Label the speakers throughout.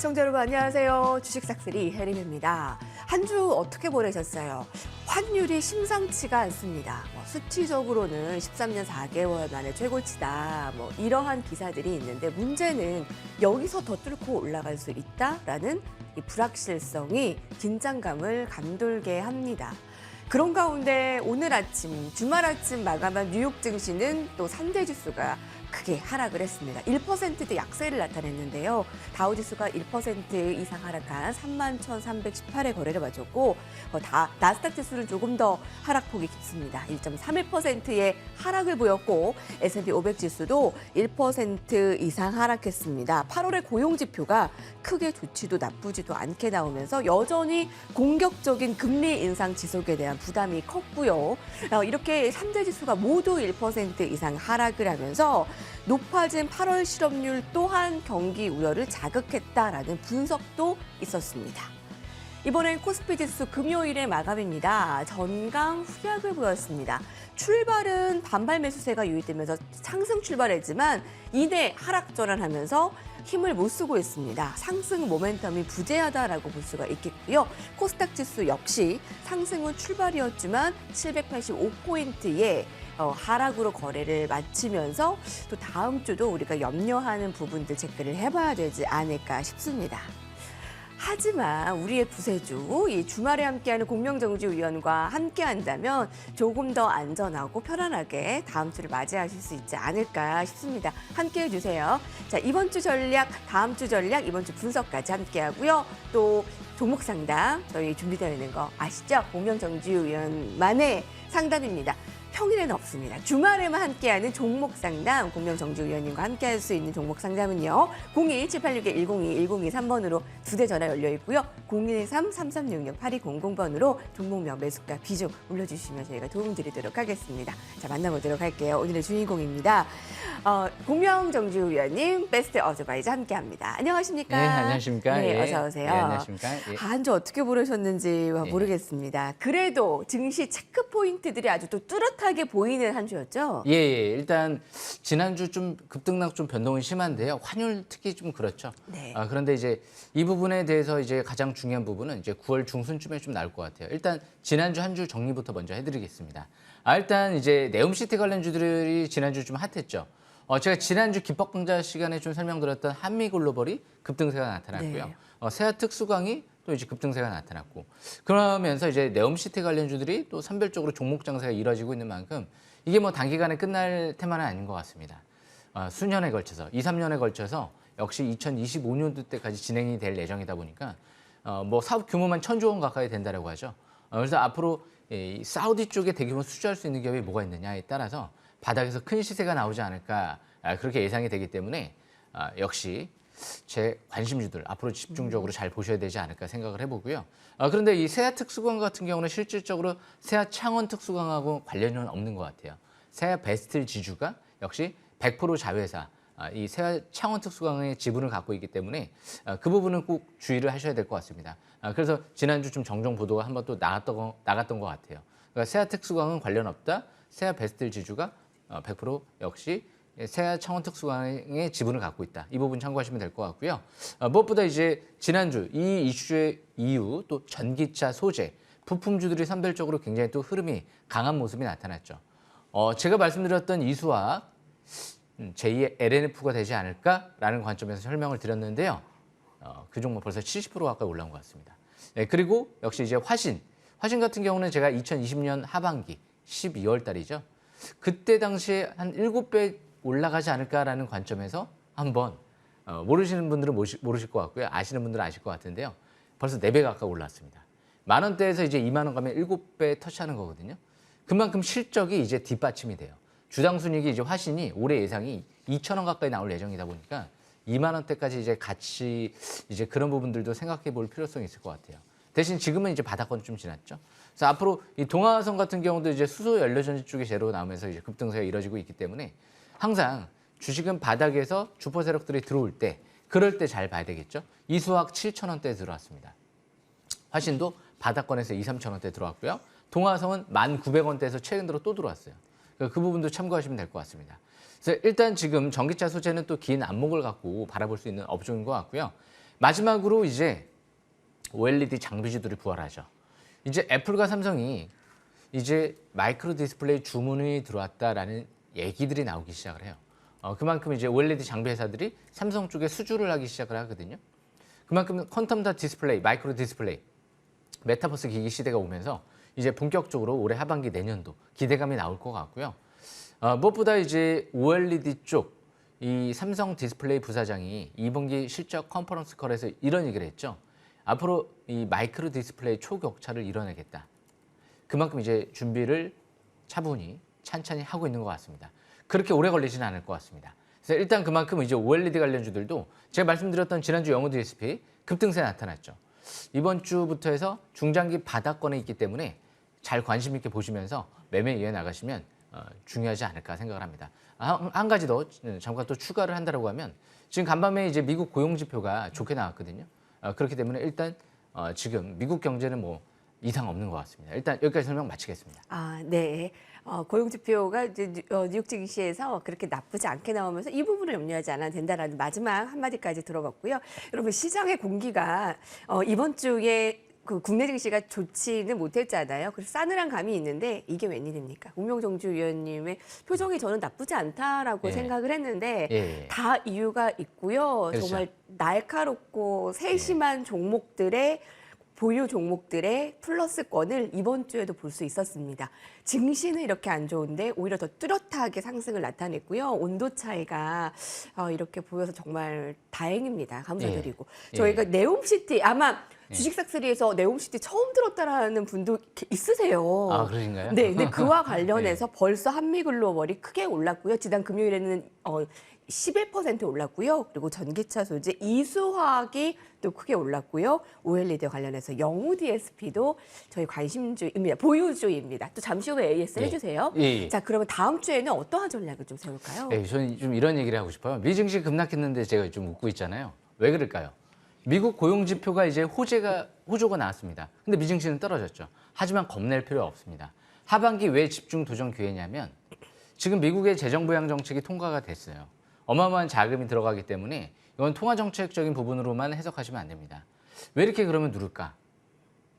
Speaker 1: 시청자 여러분 안녕하세요. 주식싹쓸이 해림입니다. 한 주 어떻게 보내셨어요? 환율이 심상치가 않습니다. 수치적으로는 13년 4개월 만에 최고치다. 이러한 기사들이 있는데 문제는 여기서 더 뚫고 올라갈 수 있다라는 이 불확실성이 긴장감을 감돌게 합니다. 그런 가운데 오늘 아침, 주말 아침 마감한 뉴욕 증시는 또 상대 지수가 크게 하락을 했습니다. 1%대 약세를 나타냈는데요. 다우지수가 1% 이상 하락한 31,318의 거래를 마쳤고 나스닥 지수는 조금 더 하락폭이 깊습니다. 1.31%의 하락을 보였고 S&P 500 지수도 1% 이상 하락했습니다. 8월의 고용 지표가 크게 좋지도 나쁘지도 않게 나오면서 여전히 공격적인 금리 인상 지속에 대한 부담이 컸고요. 이렇게 3대 지수가 모두 1% 이상 하락을 하면서 높아진 8월 실업률 또한 경기 우려를 자극했다라는 분석도 있었습니다. 이번엔 코스피 지수 금요일의 마감입니다. 전강 후약을 보였습니다. 출발은 반발 매수세가 유입되면서 상승 출발했지만 이내 하락 전환하면서 힘을 못 쓰고 있습니다. 상승 모멘텀이 부재하다라고 볼 수가 있겠고요. 코스닥 지수 역시 상승은 출발이었지만 785포인트의 하락으로 거래를 마치면서 또 다음 주도 우리가 염려하는 부분들 체크를 해봐야 되지 않을까 싶습니다. 하지만 우리의 구세주, 이 주말에 함께하는 공명정치위원과 함께한다면 조금 더 안전하고 편안하게 다음 주를 맞이하실 수 있지 않을까 싶습니다. 함께해 주세요. 자, 이번 주 전략, 다음 주 전략, 이번 주 분석까지 함께하고요. 또 종목 상담 저희 준비되어 있는 거 아시죠? 공명정치위원만의 상담입니다. 평일에는 없습니다. 주말에만 함께하는 종목 상담, 공명정치위원님과 함께할 수 있는 종목 상담은요. 02-786-102, 102-3번으로 두 대 전화 열려 있고요. 013-3366-8200번으로 종목명, 매수가, 비중 올려주시면 저희가 도움드리도록 하겠습니다. 자, 만나보도록 할게요. 오늘의 주인공입니다. 공명정치위원님, 베스트 어드바이저 함께합니다. 안녕하십니까?
Speaker 2: 네, 안녕하십니까?
Speaker 1: 네,
Speaker 2: 예.
Speaker 1: 어서 오세요.
Speaker 2: 네, 안녕하십니까? 예.
Speaker 1: 한 주 어떻게 보내셨는지 모르겠습니다. 그래도 증시 체크 포인트들이 아주 또 뚜렷하게 보이는 한 주였죠?
Speaker 2: 예, 일단 지난주 좀 급등락 좀 변동이 심한데요. 환율 특히 좀 그렇죠.
Speaker 1: 네.
Speaker 2: 그런데 이제 이 부분에 대해서 이제 가장 중요한 부분은 이제 9월 중순쯤에 좀 나올 것 같아요. 일단 지난주 한 주 정리부터 먼저 해드리겠습니다. 일단 이제 네옴시티 관련주들이 지난주 좀 핫했죠. 제가 지난주 기법강좌 시간에 좀 설명드렸던 한미글로벌이 급등세가 나타났고요.
Speaker 1: 네.
Speaker 2: 세아 특수강이 또 이제 급등세가 나타났고, 그러면서 이제 네옴시티 관련주들이 또 선별적으로 종목 장세가 이루어지고 있는 만큼 이게 뭐 단기간에 끝날 테마는 아닌 것 같습니다. 수년에 걸쳐서 2, 3년에 걸쳐서 역시 2025년도 때까지 진행이 될 예정이다 보니까 뭐 사업 규모만 1,000조 원 가까이 된다라고 하죠. 그래서 앞으로 이 사우디 쪽에 대규모 수주할 수 있는 기업이 뭐가 있느냐에 따라서 바닥에서 큰 시세가 나오지 않을까, 그렇게 예상이 되기 때문에 역시 제 관심주들 앞으로 집중적으로 잘 보셔야 되지 않을까 생각을 해보고요. 그런데 이 세아 특수강 같은 경우는 실질적으로 세아 창원 특수강하고 관련은 없는 것 같아요. 세아 베스트 지주가 역시 100% 자회사, 이 세아 창원 특수강의 지분을 갖고 있기 때문에 그 부분은 꼭 주의를 하셔야 될 것 같습니다. 그래서 지난주 좀 정정 보도가 한번 또 나갔던 것 같아요. 그러니까 세아 특수강은 관련 없다. 세아 베스트 지주가 100% 역시 세아 창원 특수강의 지분을 갖고 있다. 이 부분 참고하시면 될 것 같고요. 무엇보다 이제 지난주 이 이슈의 이후 또 전기차 소재, 부품주들이 선별적으로 굉장히 또 흐름이 강한 모습이 나타났죠. 제가 말씀드렸던 이수학, 제2의 LNF가 되지 않을까라는 관점에서 설명을 드렸는데요. 그 종목 벌써 70% 가까이 올라온 것 같습니다. 네, 그리고 역시 이제 화신 같은 경우는 제가 2020년 하반기 12월 달이죠. 그때 당시에 한 7배 올라가지 않을까라는 관점에서 한번 모르시는 분들은 모르실 것 같고요. 아시는 분들은 아실 것 같은데요. 벌써 4배 가까이 올랐습니다. 만 원대에서 이제 2만 원 가면 7배 터치하는 거거든요. 그만큼 실적이 이제 뒷받침이 돼요. 주당 순이익이 이제 화신이 올해 예상이 2,000원 가까이 나올 예정이다 보니까 2만 원대까지 이제 같이 이제 그런 부분들도 생각해 볼 필요성이 있을 것 같아요. 대신 지금은 이제 바닥권이 좀 지났죠. 그래서 앞으로 이 동아화성 같은 경우도 이제 수소 연료전지 쪽이 재료 나오면서 이제 급등세가 이루어지고 있기 때문에 항상 주식은 바닥에서 주포 세력들이 들어올 때, 그럴 때 잘 봐야 되겠죠. 이수학 7,000원대에 들어왔습니다. 화신도 바닥권에서 2, 3,000원대 들어왔고요. 동아화성은 1,900원대에서 최근 들어 또 들어왔어요. 그 부분도 참고하시면 될 것 같습니다. 그래서 일단 지금 전기차 소재는 또 긴 안목을 갖고 바라볼 수 있는 업종인 것 같고요. 마지막으로 이제 OLED 장비주들이 부활하죠. 이제 애플과 삼성이 이제 마이크로 디스플레이 주문이 들어왔다라는 얘기들이 나오기 시작을 해요. 그만큼 이제 OLED 장비 회사들이 삼성 쪽에 수주를 하기 시작을 하거든요. 그만큼 퀀텀 닷 디스플레이, 마이크로 디스플레이, 메타버스 기기 시대가 오면서 이제 본격적으로 올해 하반기 내년도 기대감이 나올 것 같고요. 무엇보다 이제 OLED 쪽 이 삼성 디스플레이 부사장이 2분기 실적 컨퍼런스 콜에서 이런 얘기를 했죠. 앞으로 이 마이크로 디스플레이 초격차를 이뤄내겠다. 그만큼 이제 준비를 차분히 찬찬히 하고 있는 것 같습니다. 그렇게 오래 걸리지는 않을 것 같습니다. 그래서 일단 그만큼 이제 OLED 관련주들도 제가 말씀드렸던 지난주 영어 DSP 급등세 나타났죠. 이번 주부터 해서 중장기 바닥권에 있기 때문에 잘 관심 있게 보시면서 매매 이어 나가시면 중요하지 않을까 생각을 합니다. 한 가지 더 잠깐 또 추가를 한다고 하면 지금 간밤에 이제 미국 고용 지표가 좋게 나왔거든요. 그렇기 때문에 일단 지금 미국 경제는 뭐 이상 없는 것 같습니다. 일단 여기까지 설명 마치겠습니다.
Speaker 1: 네. 고용 지표가 이제 뉴욕 증시에서 그렇게 나쁘지 않게 나오면서 이 부분을 염려하지 않아도 된다라는 마지막 한마디까지 들어봤고요. 여러분 시장의 공기가 이번 주에 그 국내 증시가 좋지는 못했잖아요. 그래서 싸늘한 감이 있는데 이게 웬일입니까? 우명정주 위원님의 표정이 저는 나쁘지 않다라고 생각을 했는데 다 이유가 있고요.
Speaker 2: 그렇죠.
Speaker 1: 정말 날카롭고 세심한 종목들의 보유 종목들의 플러스권을 이번 주에도 볼 수 있었습니다. 증시는 이렇게 안 좋은데 오히려 더 뚜렷하게 상승을 나타냈고요. 온도 차이가 이렇게 보여서 정말 다행입니다. 감사드리고. 저희가 네옴시티 아마 주식싹쓸이에서 네옴시티 처음 들었다라는 분도 있으세요.
Speaker 2: 아, 그러신가요?
Speaker 1: 네, 근데 그와 관련해서 벌써 한미글로벌이 크게 올랐고요. 지난 금요일에는 11% 올랐고요. 그리고 전기차 소재 이수화학이 또 크게 올랐고요. OLED 관련해서 영우 DSP도 저희 관심주입니다. 보유주입니다. 또 잠시 후에 AS 해주세요. 자, 그러면 다음 주에는 어떠한 전략을 좀 세울까요?
Speaker 2: 네, 저는 좀 이런 얘기를 하고 싶어요. 미 증시 급락했는데 제가 좀 웃고 있잖아요. 왜 그럴까요? 미국 고용 지표가 이제 호조가 나왔습니다. 근데 미 증시는 떨어졌죠. 하지만 겁낼 필요 없습니다. 하반기 왜 집중 도전 기회냐면 지금 미국의 재정 부양 정책이 통과가 됐어요. 어마어마한 자금이 들어가기 때문에 이건 통화 정책적인 부분으로만 해석하시면 안 됩니다. 왜 이렇게 그러면 누를까?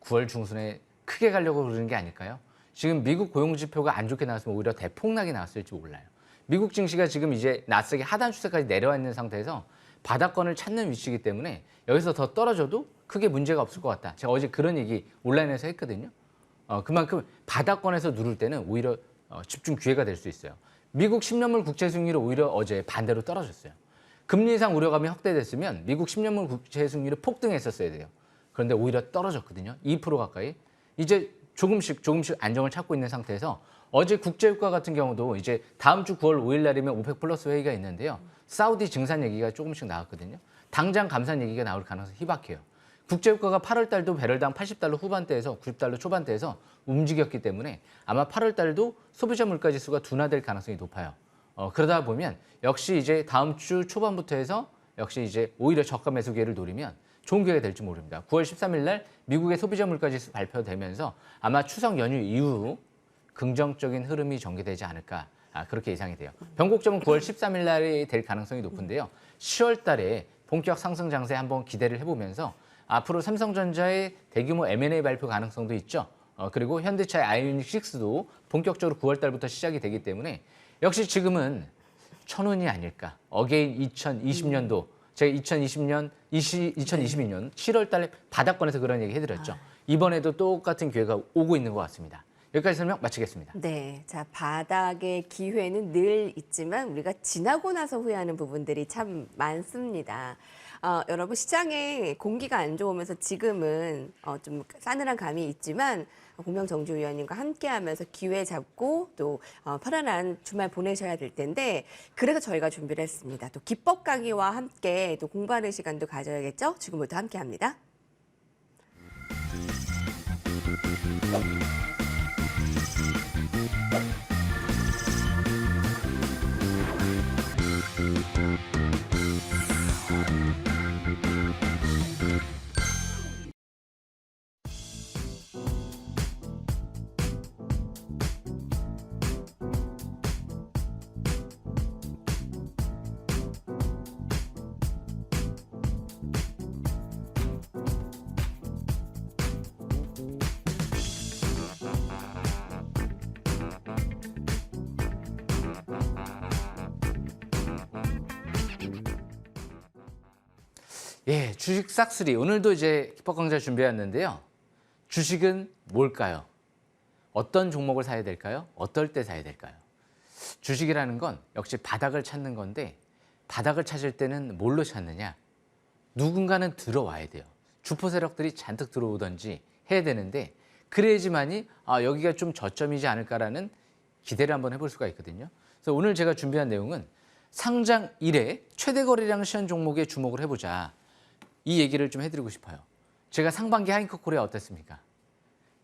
Speaker 2: 9월 중순에 크게 가려고 그러는 게 아닐까요? 지금 미국 고용 지표가 안 좋게 나왔으면 오히려 대폭락이 나왔을지 몰라요. 미국 증시가 지금 이제 나스닥이 하단 추세까지 내려와 있는 상태에서 바닥권을 찾는 위치이기 때문에 여기서 더 떨어져도 크게 문제가 없을 것 같다. 제가 어제 그런 얘기 온라인에서 했거든요. 그만큼 바닥권에서 누를 때는 오히려 집중 기회가 될 수 있어요. 미국 10년물 국채 수익률이 오히려 어제 반대로 떨어졌어요. 금리 인상 우려감이 확대됐으면 미국 10년물 국채 수익률이 폭등했었어야 돼요. 그런데 오히려 떨어졌거든요. 2% 가까이. 이제 조금씩 안정을 찾고 있는 상태에서 어제 국제유가 같은 경우도 이제 다음 주 9월 5일 날이면 오펙 플러스 회의가 있는데요. 사우디 증산 얘기가 조금씩 나왔거든요. 당장 감산 얘기가 나올 가능성이 희박해요. 국제유가가 8월 달도 배럴당 80달러 후반대에서 90달러 초반대에서 움직였기 때문에 아마 8월 달도 소비자 물가 지수가 둔화될 가능성이 높아요. 그러다 보면 역시 이제 다음 주 초반부터 해서 역시 이제 오히려 저가 매수 기회를 노리면 좋은 기회가 될지 모릅니다. 9월 13일 날 미국의 소비자 물가 지수 발표되면서 아마 추석 연휴 이후 긍정적인 흐름이 전개되지 않을까 그렇게 예상이 돼요. 변곡점은 9월 13일 날이 될 가능성이 높은데요. 10월 달에 본격 상승 장세 한번 기대를 해보면서 앞으로 삼성전자의 대규모 M&A 발표 가능성도 있죠. 그리고 현대차의 아이오닉 6도 본격적으로 9월 달부터 시작이 되기 때문에 역시 지금은 천운이 아닐까. 어게인 2020년도 제가 2022년 7월 달에 바닥권에서 그런 얘기 해드렸죠. 이번에도 똑같은 기회가 오고 있는 것 같습니다. 여기까지 설명 마치겠습니다.
Speaker 1: 네, 자 바닥의 기회는 늘 있지만 우리가 지나고 나서 후회하는 부분들이 참 많습니다. 여러분 시장에 공기가 안 좋으면서 지금은 좀 싸늘한 감이 있지만 고명정주 위원님과 함께하면서 기회 잡고 또 편안한 주말 보내셔야 될 텐데 그래서 저희가 준비를 했습니다. 또 기법 강의와 함께 또 공부하는 시간도 가져야겠죠? 지금부터 함께합니다.
Speaker 2: 예, 주식 싹쓸이. 오늘도 이제 기법 강좌 준비했는데요. 주식은 뭘까요? 어떤 종목을 사야 될까요? 어떨 때 사야 될까요? 주식이라는 건 역시 바닥을 찾는 건데 바닥을 찾을 때는 뭘로 찾느냐? 누군가는 들어와야 돼요. 주포 세력들이 잔뜩 들어오든지 해야 되는데 그래야지만이 여기가 좀 저점이지 않을까라는 기대를 한번 해볼 수가 있거든요. 그래서 오늘 제가 준비한 내용은 상장 이래 최대 거래량 시현 종목에 주목을 해보자. 이 얘기를 좀 해드리고 싶어요. 제가 상반기 하이커 코리아 어땠습니까?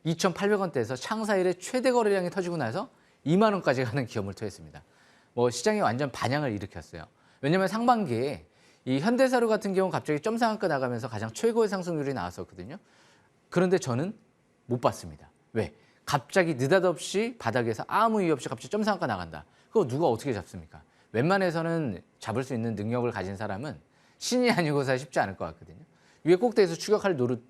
Speaker 2: 2,800원대에서 창사 이래 최대 거래량이 터지고 나서 2만 원까지 가는 기염을 토했습니다. 뭐 시장이 완전 반향을 일으켰어요. 왜냐하면 상반기에 이 현대사료 같은 경우는 갑자기 점상한가 나가면서 가장 최고의 상승률이 나왔었거든요. 그런데 저는 못 봤습니다. 왜? 갑자기 느닷없이 바닥에서 아무 이유 없이 갑자기 점상한가 나간다. 그거 누가 어떻게 잡습니까? 웬만해서는 잡을 수 있는 능력을 가진 사람은 신이 아니고서 쉽지 않을 것 같거든요. 위에 꼭대기에서 추격할 노릇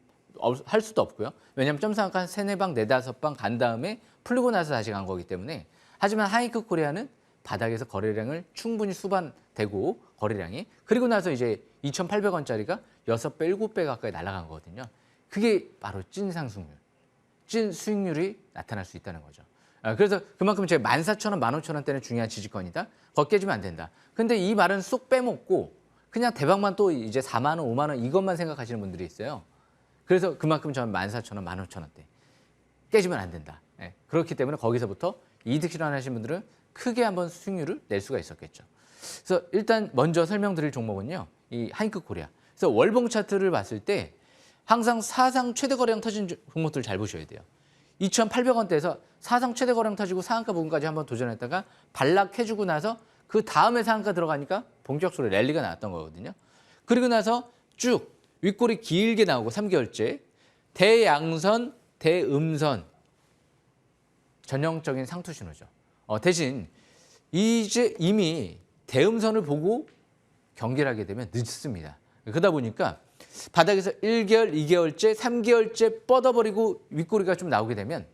Speaker 2: 할 수도 없고요. 왜냐하면 점상한가 한 3, 4방, 4, 5방 간 다음에 풀리고 나서 다시 간 거기 때문에. 하지만 하이크 코리아는 바닥에서 거래량을 충분히 수반되고 거래량이 그리고 나서 이제 2,800원짜리가 6배, 7배 가까이 날아간 거거든요. 그게 바로 찐 상승률, 찐 수익률이 나타날 수 있다는 거죠. 그래서 그만큼 제가 14,000원, 15,000원대는 중요한 지지권이다. 거 깨지면 안 된다. 근데 이 말은 쏙 빼먹고 그냥 대박만 또 이제 4만 원, 5만 원 이것만 생각하시는 분들이 있어요. 그래서 그만큼 저는 14,000원, 15,000원대 깨지면 안 된다. 그렇기 때문에 거기서부터 이득 실현하신 분들은 크게 한번 수익률을 낼 수가 있었겠죠. 그래서 일단 먼저 설명드릴 종목은요. 이 하이크 코리아. 그래서 월봉 차트를 봤을 때 항상 사상 최대 거래량 터진 종목들 잘 보셔야 돼요. 2,800원대에서 사상 최대 거래량 터지고 상한가 부분까지 한번 도전했다가 반락해주고 나서 그 다음에 상한가 들어가니까 본격적으로 랠리가 나왔던 거거든요. 그리고 나서 쭉 윗골이 길게 나오고 3개월째 대양선, 대음선 전형적인 상투 신호죠. 대신 이제 이미 대음선을 보고 경기를 하게 되면 늦습니다. 그러다 보니까 바닥에서 1개월, 2개월째, 3개월째 뻗어버리고 윗꼬리가 좀 나오게 되면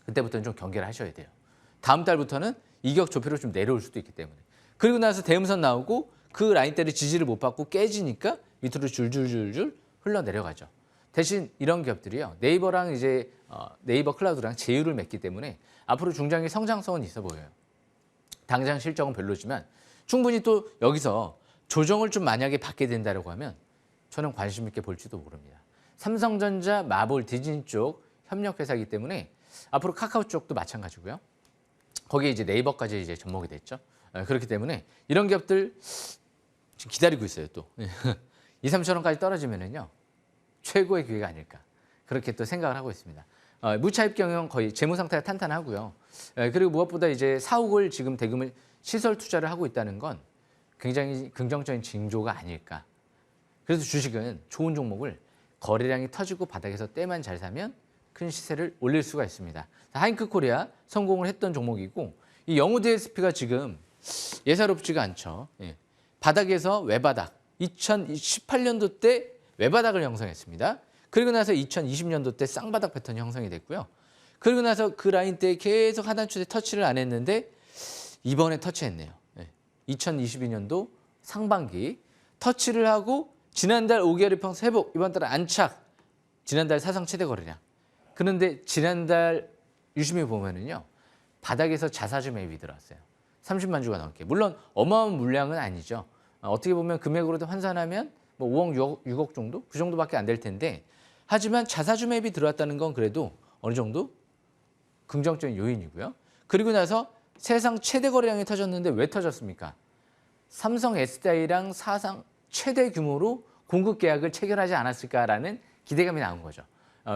Speaker 2: 그때부터는 좀 경계를 하셔야 돼요. 다음 달부터는 이격 조피로 좀 내려올 수도 있기 때문에. 그리고 나서 대음선 나오고 그 라인대를 지지를 못 받고 깨지니까 밑으로 줄줄줄줄 흘러내려가죠. 대신 이런 기업들이요. 네이버랑 이제 네이버 클라우드랑 제휴를 맺기 때문에 앞으로 중장기 성장성은 있어 보여요. 당장 실적은 별로지만 충분히 또 여기서 조정을 좀 만약에 받게 된다고 하면 저는 관심 있게 볼지도 모릅니다. 삼성전자, 마볼, 디즈니 쪽 협력회사이기 때문에 앞으로 카카오 쪽도 마찬가지고요. 거기에 이제 네이버까지 이제 접목이 됐죠. 그렇기 때문에 이런 기업들 지금 기다리고 있어요. 또 2, 3천 원까지 떨어지면은요 최고의 기회가 아닐까 그렇게 또 생각을 하고 있습니다. 무차입 경영 거의 재무 상태가 탄탄하고요. 그리고 무엇보다 이제 4억을 지금 대금을 시설 투자를 하고 있다는 건 굉장히 긍정적인 징조가 아닐까. 그래서 주식은 좋은 종목을 거래량이 터지고 바닥에서 때만 잘 사면 큰 시세를 올릴 수가 있습니다. 하이크 코리아 성공을 했던 종목이고 이 영우 DSP가 지금 예사롭지가 않죠. 바닥에서 외바닥 2018년도 때 외바닥을 형성했습니다. 그리고 나서 2020년도 때 쌍바닥 패턴이 형성이 됐고요. 그리고 나서 그 라인 때 계속 하단 추세 터치를 안 했는데 이번에 터치했네요. 2022년도 상반기 터치를 하고 지난달 5개월 이평선 회복, 이번 달은 안착. 지난달 사상 최대 거래량. 그런데 지난달 유심히 보면은요. 바닥에서 자사주 매입이 들어왔어요. 30만 주가 넘게. 물론 어마어마한 물량은 아니죠. 어떻게 보면 금액으로도 환산하면 뭐 5억, 6억 정도? 그 정도밖에 안 될 텐데 하지만 자사주 매입이 들어왔다는 건 그래도 어느 정도 긍정적인 요인이고요. 그리고 나서 세상 최대 거래량이 터졌는데 왜 터졌습니까? 삼성 SDI랑 사상 최대 규모로 공급 계약을 체결하지 않았을까라는 기대감이 나온 거죠.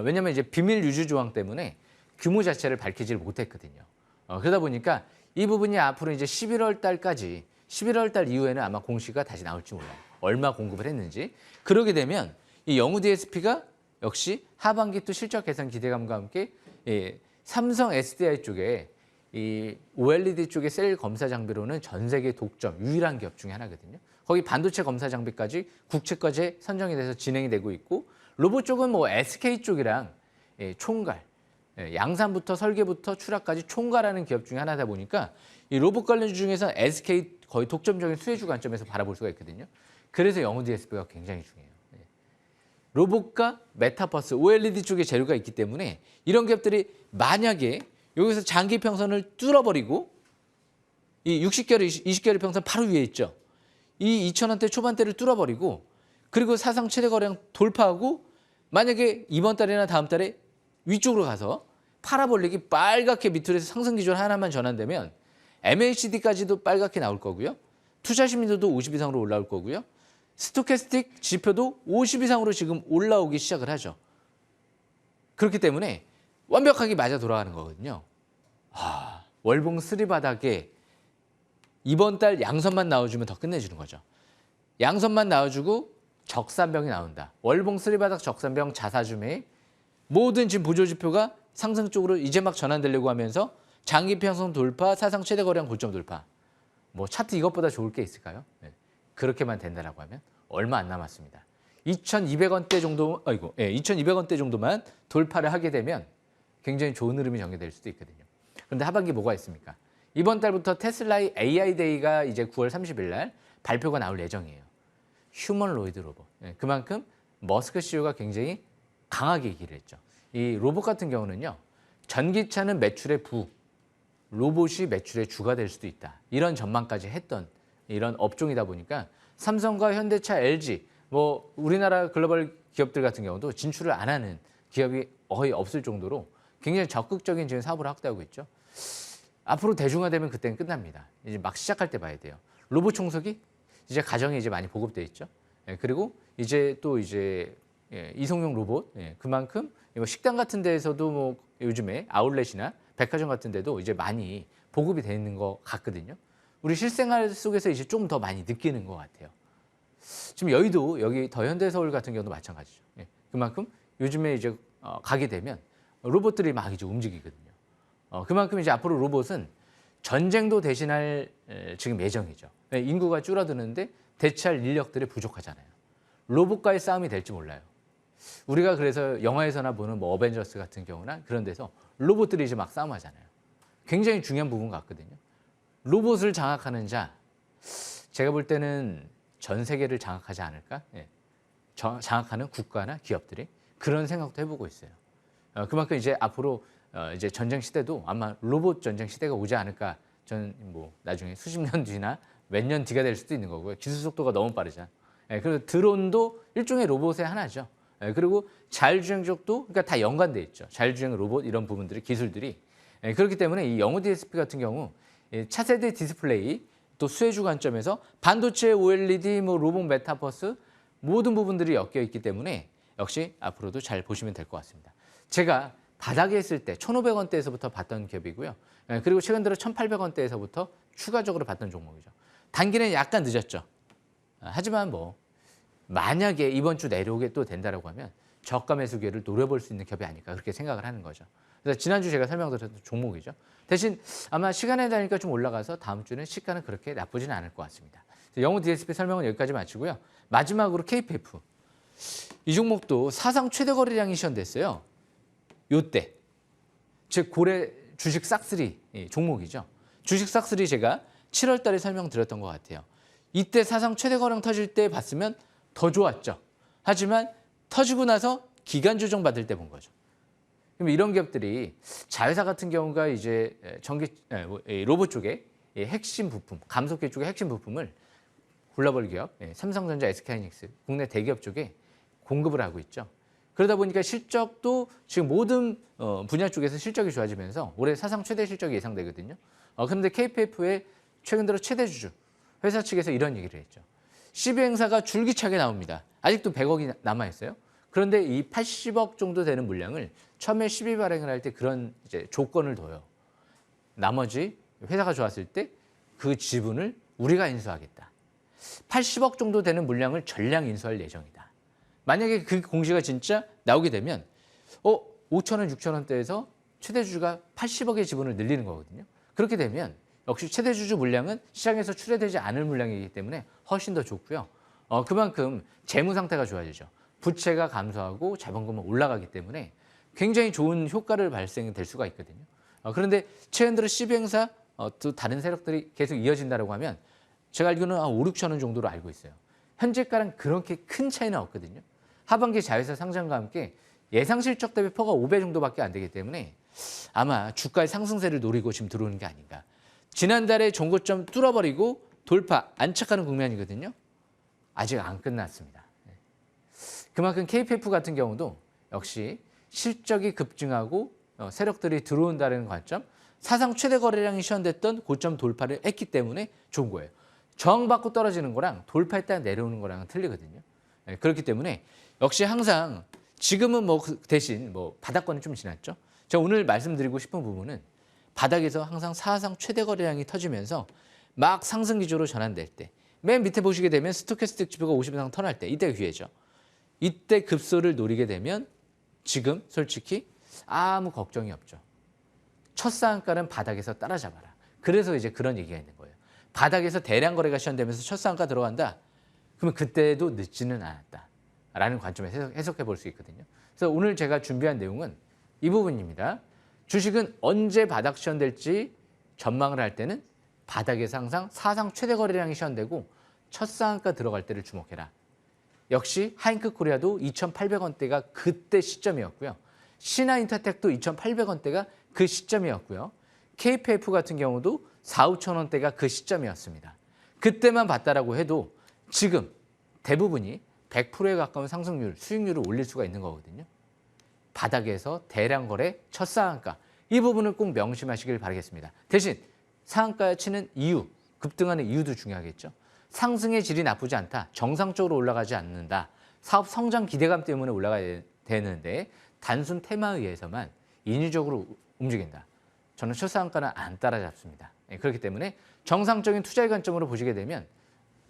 Speaker 2: 왜냐하면 이제 비밀 유지 조항 때문에 규모 자체를 밝히지 못했거든요. 그러다 보니까 이 부분이 앞으로 이제 11월 달까지 11월 달 이후에는 아마 공시가 다시 나올지 몰라요. 얼마 공급을 했는지. 그러게 되면 이 영우 DSP가 역시 하반기 또 실적 개선 기대감과 함께 삼성 SDI 쪽에 이 OLED 쪽의 셀 검사 장비로는 전 세계 독점 유일한 기업 중에 하나거든요. 거기 반도체 검사 장비까지 국채까지 선정이 돼서 진행이 되고 있고 로봇 쪽은 뭐 SK 쪽이랑 총괄 양산부터 설계부터 추락까지 총괄하는 기업 중에 하나다 보니까 이 로봇 관련주 중에서 SK 거의 독점적인 수혜주 관점에서 바라볼 수가 있거든요. 그래서 영우 DSP가 굉장히 중요해요. 로봇과 메타버스, OLED 쪽에 재료가 있기 때문에 이런 기업들이 만약에 여기서 장기 평선을 뚫어버리고 이 60개월, 20개월 평선 바로 위에 있죠. 이 2,000원대 초반대를 뚫어버리고 그리고 사상 최대 거래량 돌파하고 만약에 이번 달이나 다음 달에 위쪽으로 가서 파라볼릭이 빨갛게 밑으로서 상승 기조를 하나만 전환되면 MACD까지도 빨갛게 나올 거고요. 투자 심리도도 50 이상으로 올라올 거고요. 스토캐스틱 지표도 50 이상으로 지금 올라오기 시작을 하죠. 그렇기 때문에 완벽하게 맞아 돌아가는 거거든요. 월봉 3 바닥에 이번 달 양선만 나와주면 더 끝내주는 거죠. 양선만 나와주고 적산병이 나온다. 월봉 3 바닥 적산병 자사주 매입 모든 지금 보조지표가 상승 쪽으로 이제 막 전환되려고 하면서 장기 평선 돌파, 사상 최대 거래량 고점 돌파. 뭐 차트 이것보다 좋을 게 있을까요? 네. 그렇게만 된다라고 하면 얼마 안 남았습니다. 2,200원대 정도, 2,200원대 정도만 돌파를 하게 되면 굉장히 좋은 흐름이 전개될 수도 있거든요. 그런데 하반기 뭐가 있습니까? 이번 달부터 테슬라의 AI 데이가 이제 9월 30일 날 발표가 나올 예정이에요. 휴머노이드 로봇. 네. 그만큼 머스크 CEO가 굉장히 강하게 얘기를 했죠. 이 로봇 같은 경우는요. 전기차는 매출의 부, 로봇이 매출의 주가 될 수도 있다. 이런 전망까지 했던 이런 업종이다 보니까 삼성과 현대차, LG, 뭐 우리나라 글로벌 기업들 같은 경우도 진출을 안 하는 기업이 거의 없을 정도로 굉장히 적극적인 지금 사업을 확대하고 있죠. 앞으로 대중화되면 그때는 끝납니다. 이제 막 시작할 때 봐야 돼요. 로봇 청소기 이제 가정에 이제 많이 보급돼 있죠. 그리고 이제 또 이제 이송용 로봇 그만큼 식당 같은 데에서도 뭐 요즘에 아울렛이나 백화점 같은 데도 이제 많이 보급이 돼 있는 것 같거든요. 우리 실생활 속에서 이제 좀 더 많이 느끼는 것 같아요. 지금 여의도 여기 더현대서울 같은 경우도 마찬가지죠. 그만큼 요즘에 이제 가게 되면 로봇들이 막 이제 움직이거든요. 그만큼 이제 앞으로 로봇은 전쟁도 대신할 지금 예정이죠. 인구가 줄어드는데 대체할 인력들이 부족하잖아요. 로봇과의 싸움이 될지 몰라요. 우리가 그래서 영화에서나 보는 뭐 어벤져스 같은 경우나 그런 데서 로봇들이 이제 막 싸움하잖아요. 굉장히 중요한 부분 같거든요. 로봇을 장악하는 자, 제가 볼 때는 전 세계를 장악하지 않을까? 장악하는 국가나 기업들이 그런 생각도 해보고 있어요. 그만큼 이제 앞으로 이제 전쟁 시대도 아마 로봇 전쟁 시대가 오지 않을까? 저는 뭐 나중에 수십 년 뒤나 몇 년 뒤가 될 수도 있는 거고요. 기술 속도가 너무 빠르잖아. 그리고 드론도 일종의 로봇의 하나죠. 그리고 자율주행 쪽도 그러니까 다 연관돼 있죠. 자율주행 로봇 이런 부분들이 기술들이 그렇기 때문에 이 영호 DSP 같은 경우 차세대 디스플레이 또 수혜주 관점에서 반도체 OLED 뭐 로봇 메타버스 모든 부분들이 엮여 있기 때문에 역시 앞으로도 잘 보시면 될 것 같습니다. 제가 바닥에 있을 때 1,500원대에서부터 봤던 기업이고요. 그리고 최근 들어 1,800원대에서부터 추가적으로 봤던 종목이죠. 단기는 약간 늦었죠. 하지만 뭐 만약에 이번 주 내려오게 또 된다라고 하면 저가 매수 기회를 노려볼 수 있는 기업이 아닐까 그렇게 생각을 하는 거죠. 그래서 지난주 제가 설명드렸던 종목이죠. 대신 아마 시간에 따르니까 좀 올라가서 다음 주는 시가는 그렇게 나쁘지는 않을 것 같습니다. 영호 DSP 설명은 여기까지 마치고요. 마지막으로 KPF. 이 종목도 사상 최대 거래량이 시현됐어요. 요때. 즉 고래 주식 싹쓸이 종목이죠. 주식 싹쓸이 제가 7월 달에 설명드렸던 것 같아요. 이때 사상 최대 거래량 터질 때 봤으면 더 좋았죠. 하지만 터지고 나서 기간 조정 받을 때 본 거죠. 그럼 이런 기업들이 자회사 같은 경우가 이제 로봇 쪽에 핵심 부품, 감속기 쪽의 핵심 부품을 글로벌 기업, 삼성전자, SK하이닉스, 국내 대기업 쪽에 공급을 하고 있죠. 그러다 보니까 실적도 지금 모든 분야 쪽에서 실적이 좋아지면서 올해 사상 최대 실적이 예상되거든요. 그런데 KPF의 최근 들어 최대 주주 회사 측에서 이런 얘기를 했죠. CB 행사가 줄기차게 나옵니다. 아직도 100억이 남아 있어요. 그런데 이 80억 정도 되는 물량을 처음에 12 발행을 할 때 그런 이제 조건을 둬요. 나머지 회사가 좋았을 때 그 지분을 우리가 인수하겠다. 80억 정도 되는 물량을 전량 인수할 예정이다. 만약에 그 공시가 진짜 나오게 되면 5,000원, 6,000원대에서 최대 주주가 80억의 지분을 늘리는 거거든요. 그렇게 되면 역시 최대 주주 물량은 시장에서 출회되지 않을 물량이기 때문에 훨씬 더 좋고요. 그만큼 재무 상태가 좋아지죠. 부채가 감소하고 자본금은 올라가기 때문에 굉장히 좋은 효과를 발생될 수가 있거든요. 그런데 최근 들어 CB 행사 또 다른 세력들이 계속 이어진다고 하면 제가 알기로는 5, 6천 원 정도로 알고 있어요. 현재가랑 그렇게 큰 차이는 없거든요. 하반기 자회사 상장과 함께 예상 실적 대비 퍼가 5배 정도밖에 안 되기 때문에 아마 주가의 상승세를 노리고 지금 들어오는 게 아닌가. 지난달에 종고점 뚫어버리고 돌파 안착하는 국면이거든요. 아직 안 끝났습니다. 그만큼 KPF 같은 경우도 역시 실적이 급증하고 세력들이 들어온다는 관점, 사상 최대 거래량이 시현됐던 고점 돌파를 했기 때문에 좋은 거예요. 저항받고 떨어지는 거랑 돌파했다가 내려오는 거랑은 틀리거든요. 그렇기 때문에 역시 항상 지금은 뭐 대신 뭐 바닥권은 좀 지났죠. 제가 오늘 말씀드리고 싶은 부분은 바닥에서 항상 사상 최대 거래량이 터지면서 막 상승 기조로 전환될 때, 맨 밑에 보시게 되면 스토캐스틱 지표가 50 이상 턴할 때, 이때가 기회죠. 이때 급소를 노리게 되면 지금 솔직히 아무 걱정이 없죠. 첫 상한가는 바닥에서 따라잡아라. 그래서 이제 그런 얘기가 있는 거예요. 바닥에서 대량 거래가 시현되면서 첫 상한가 들어간다. 그러면 그때도 늦지는 않았다라는 관점에서 해석해 볼 수 있거든요. 그래서 오늘 제가 준비한 내용은 이 부분입니다. 주식은 언제 바닥 시현될지 전망을 할 때는 바닥에서 항상 사상 최대 거래량이 시현되고 첫 상한가 들어갈 때를 주목해라. 역시 하잉크 코리아도 2,800원대가 그때 시점이었고요. 신한인터텍도 2,800원대가 그 시점이었고요. KPF 같은 경우도 4,5천원대가 그 시점이었습니다. 그때만 봤다라고 해도 지금 대부분이 100%에 가까운 상승률, 수익률을 올릴 수가 있는 거거든요. 바닥에서 대량 거래, 첫 상한가. 이 부분을 꼭 명심하시길 바라겠습니다. 대신 상한가에 치는 이유, 급등하는 이유도 중요하겠죠. 상승의 질이 나쁘지 않다. 정상적으로 올라가지 않는다. 사업 성장 기대감 때문에 올라가야 되는데 단순 테마에 의해서만 인위적으로 움직인다. 저는 첫 상한가는 안 따라잡습니다. 그렇기 때문에 정상적인 투자의 관점으로 보시게 되면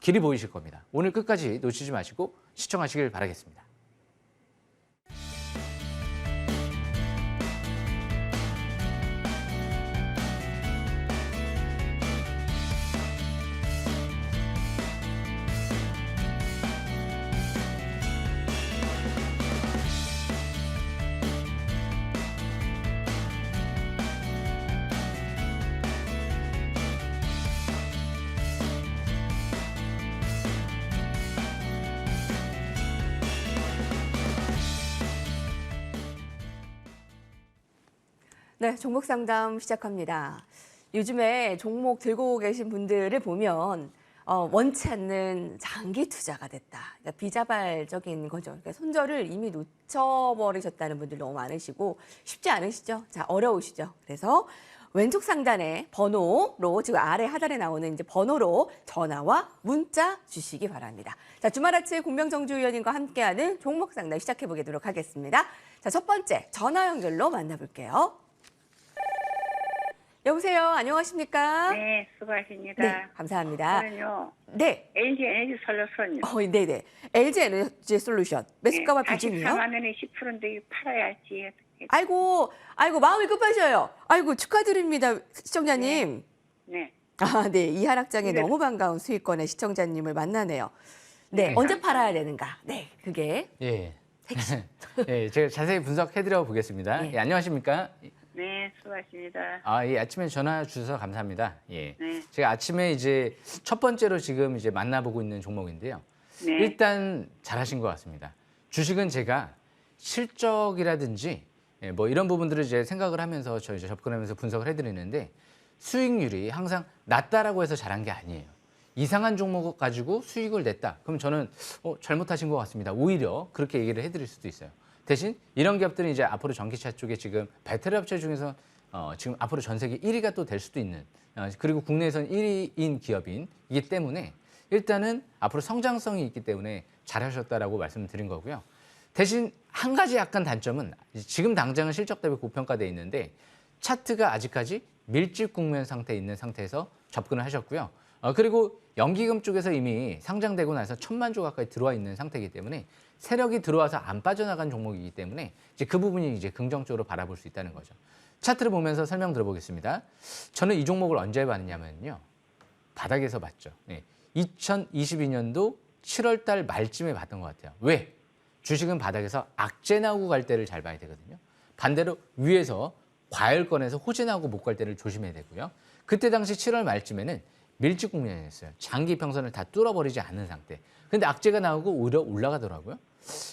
Speaker 2: 길이 보이실 겁니다. 오늘 끝까지 놓치지 마시고 시청하시길 바라겠습니다.
Speaker 1: 네, 종목 상담 시작합니다. 요즘에 종목 들고 계신 분들을 보면 원치 않는 장기 투자가 됐다. 그러니까 비자발적인 거죠. 그러니까 손절을 이미 놓쳐버리셨다는 분들 너무 많으시고 쉽지 않으시죠? 자, 어려우시죠? 그래서 왼쪽 상단에 번호로 지금 아래 하단에 나오는 이제 번호로 전화와 문자 주시기 바랍니다. 자, 주말 아침 공명정주 위원님과 함께하는 종목 상담 시작해 보도록 하겠습니다. 자, 첫 번째 전화 연결로 만나볼게요. 여보세요. 안녕하십니까?
Speaker 3: 네, 수고하십니다.
Speaker 1: 네, 감사합니다.
Speaker 3: 저는요,
Speaker 1: 네.
Speaker 3: LG 에너지 솔루션요.
Speaker 1: 네네. LG 에너지 솔루션. 매수가와 비중이요?
Speaker 3: 44만 원에 10%인데 팔아야 할지.
Speaker 1: 아이고, 마음이 급하셔요. 아이고, 축하드립니다, 시청자님.
Speaker 3: 네.
Speaker 1: 아, 네. 이하락장에
Speaker 3: 네.
Speaker 1: 너무 반가운 수익권의 시청자님을 만나네요. 네,
Speaker 3: 네,
Speaker 1: 언제 팔아야 되는가? 네, 그게
Speaker 2: 예.
Speaker 1: 핵심.
Speaker 2: 예, 제가 자세히 분석해드려 보겠습니다.
Speaker 1: 네.
Speaker 2: 예, 안녕하십니까?
Speaker 3: 네, 수고하십니다.
Speaker 2: 예, 아침에 전화 주셔서 감사합니다. 예.
Speaker 3: 네.
Speaker 2: 제가 아침에 이제 첫 번째로 지금 이제 만나보고 있는 종목인데요.
Speaker 3: 네.
Speaker 2: 일단 잘하신 것 같습니다. 주식은 제가 실적이라든지 뭐 이런 부분들을 이제 생각을 하면서 저 이제 접근하면서 분석을 해드리는데 수익률이 항상 낮다라고 해서 잘한 게 아니에요. 이상한 종목 가지고 수익을 냈다. 그럼 저는 잘못하신 것 같습니다. 오히려 그렇게 얘기를 해드릴 수도 있어요. 대신 이런 기업들은 이제 앞으로 전기차 쪽에 지금 배터리 업체 중에서 지금 앞으로 전 세계 1위가 또 될 수도 있는 그리고 국내에서는 1위인 기업이기 때문에 일단은 앞으로 성장성이 있기 때문에 잘하셨다라고 말씀드린 거고요. 대신 한 가지 약간 단점은 지금 당장은 실적 대비 고평가돼 있는데 차트가 아직까지 밀집 국면 상태에 있는 상태에서 접근을 하셨고요. 그리고 연기금 쪽에서 이미 상장되고 나서 1,000만 주 가까이 들어와 있는 상태이기 때문에 세력이 들어와서 안 빠져나간 종목이기 때문에 이제 그 부분이 이제 긍정적으로 바라볼 수 있다는 거죠. 차트를 보면서 설명 들어보겠습니다. 저는 이 종목을 언제 봤냐면요. 바닥에서 봤죠. 2022년도 7월 달 말쯤에 봤던 것 같아요. 왜? 주식은 바닥에서 악재 나오고 갈 때를 잘 봐야 되거든요. 반대로 위에서 과열 꺼내서 호재 나오고 못 갈 때를 조심해야 되고요. 그때 당시 7월 말쯤에는 밀집 국면이었어요. 장기 평선을 다 뚫어버리지 않는 상태. 근데 악재가 나오고 오히려 올라가더라고요.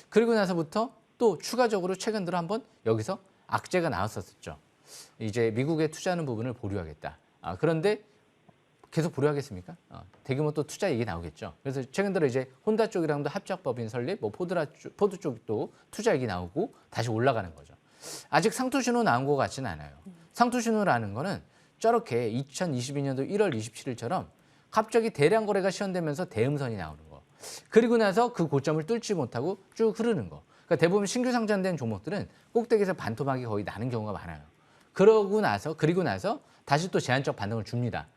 Speaker 2: 그리고 나서부터 또 추가적으로 최근 들어 한번 여기서 악재가 나왔었죠. 이제 미국에 투자하는 부분을 보류하겠다. 그런데 계속 보류하겠습니까? 대규모 또 투자 얘기 나오겠죠. 그래서 최근 들어 이제 혼다 쪽이랑도 합작법인 설립, 뭐 포드 쪽도 투자 얘기 나오고 다시 올라가는 거죠. 아직 상투 신호 나온 것 같지는 않아요. 상투 신호라는 거는 저렇게 2022년도 1월 27일처럼 갑자기 대량 거래가 시현되면서 대음선이 나오는 거. 그리고 나서 그 고점을 뚫지 못하고 쭉 흐르는 거. 그러니까 대부분 신규 상장된 종목들은 꼭대기에서 반토막이 거의 나는 경우가 많아요. 그리고 나서 다시 또 제한적 반등을 줍니다.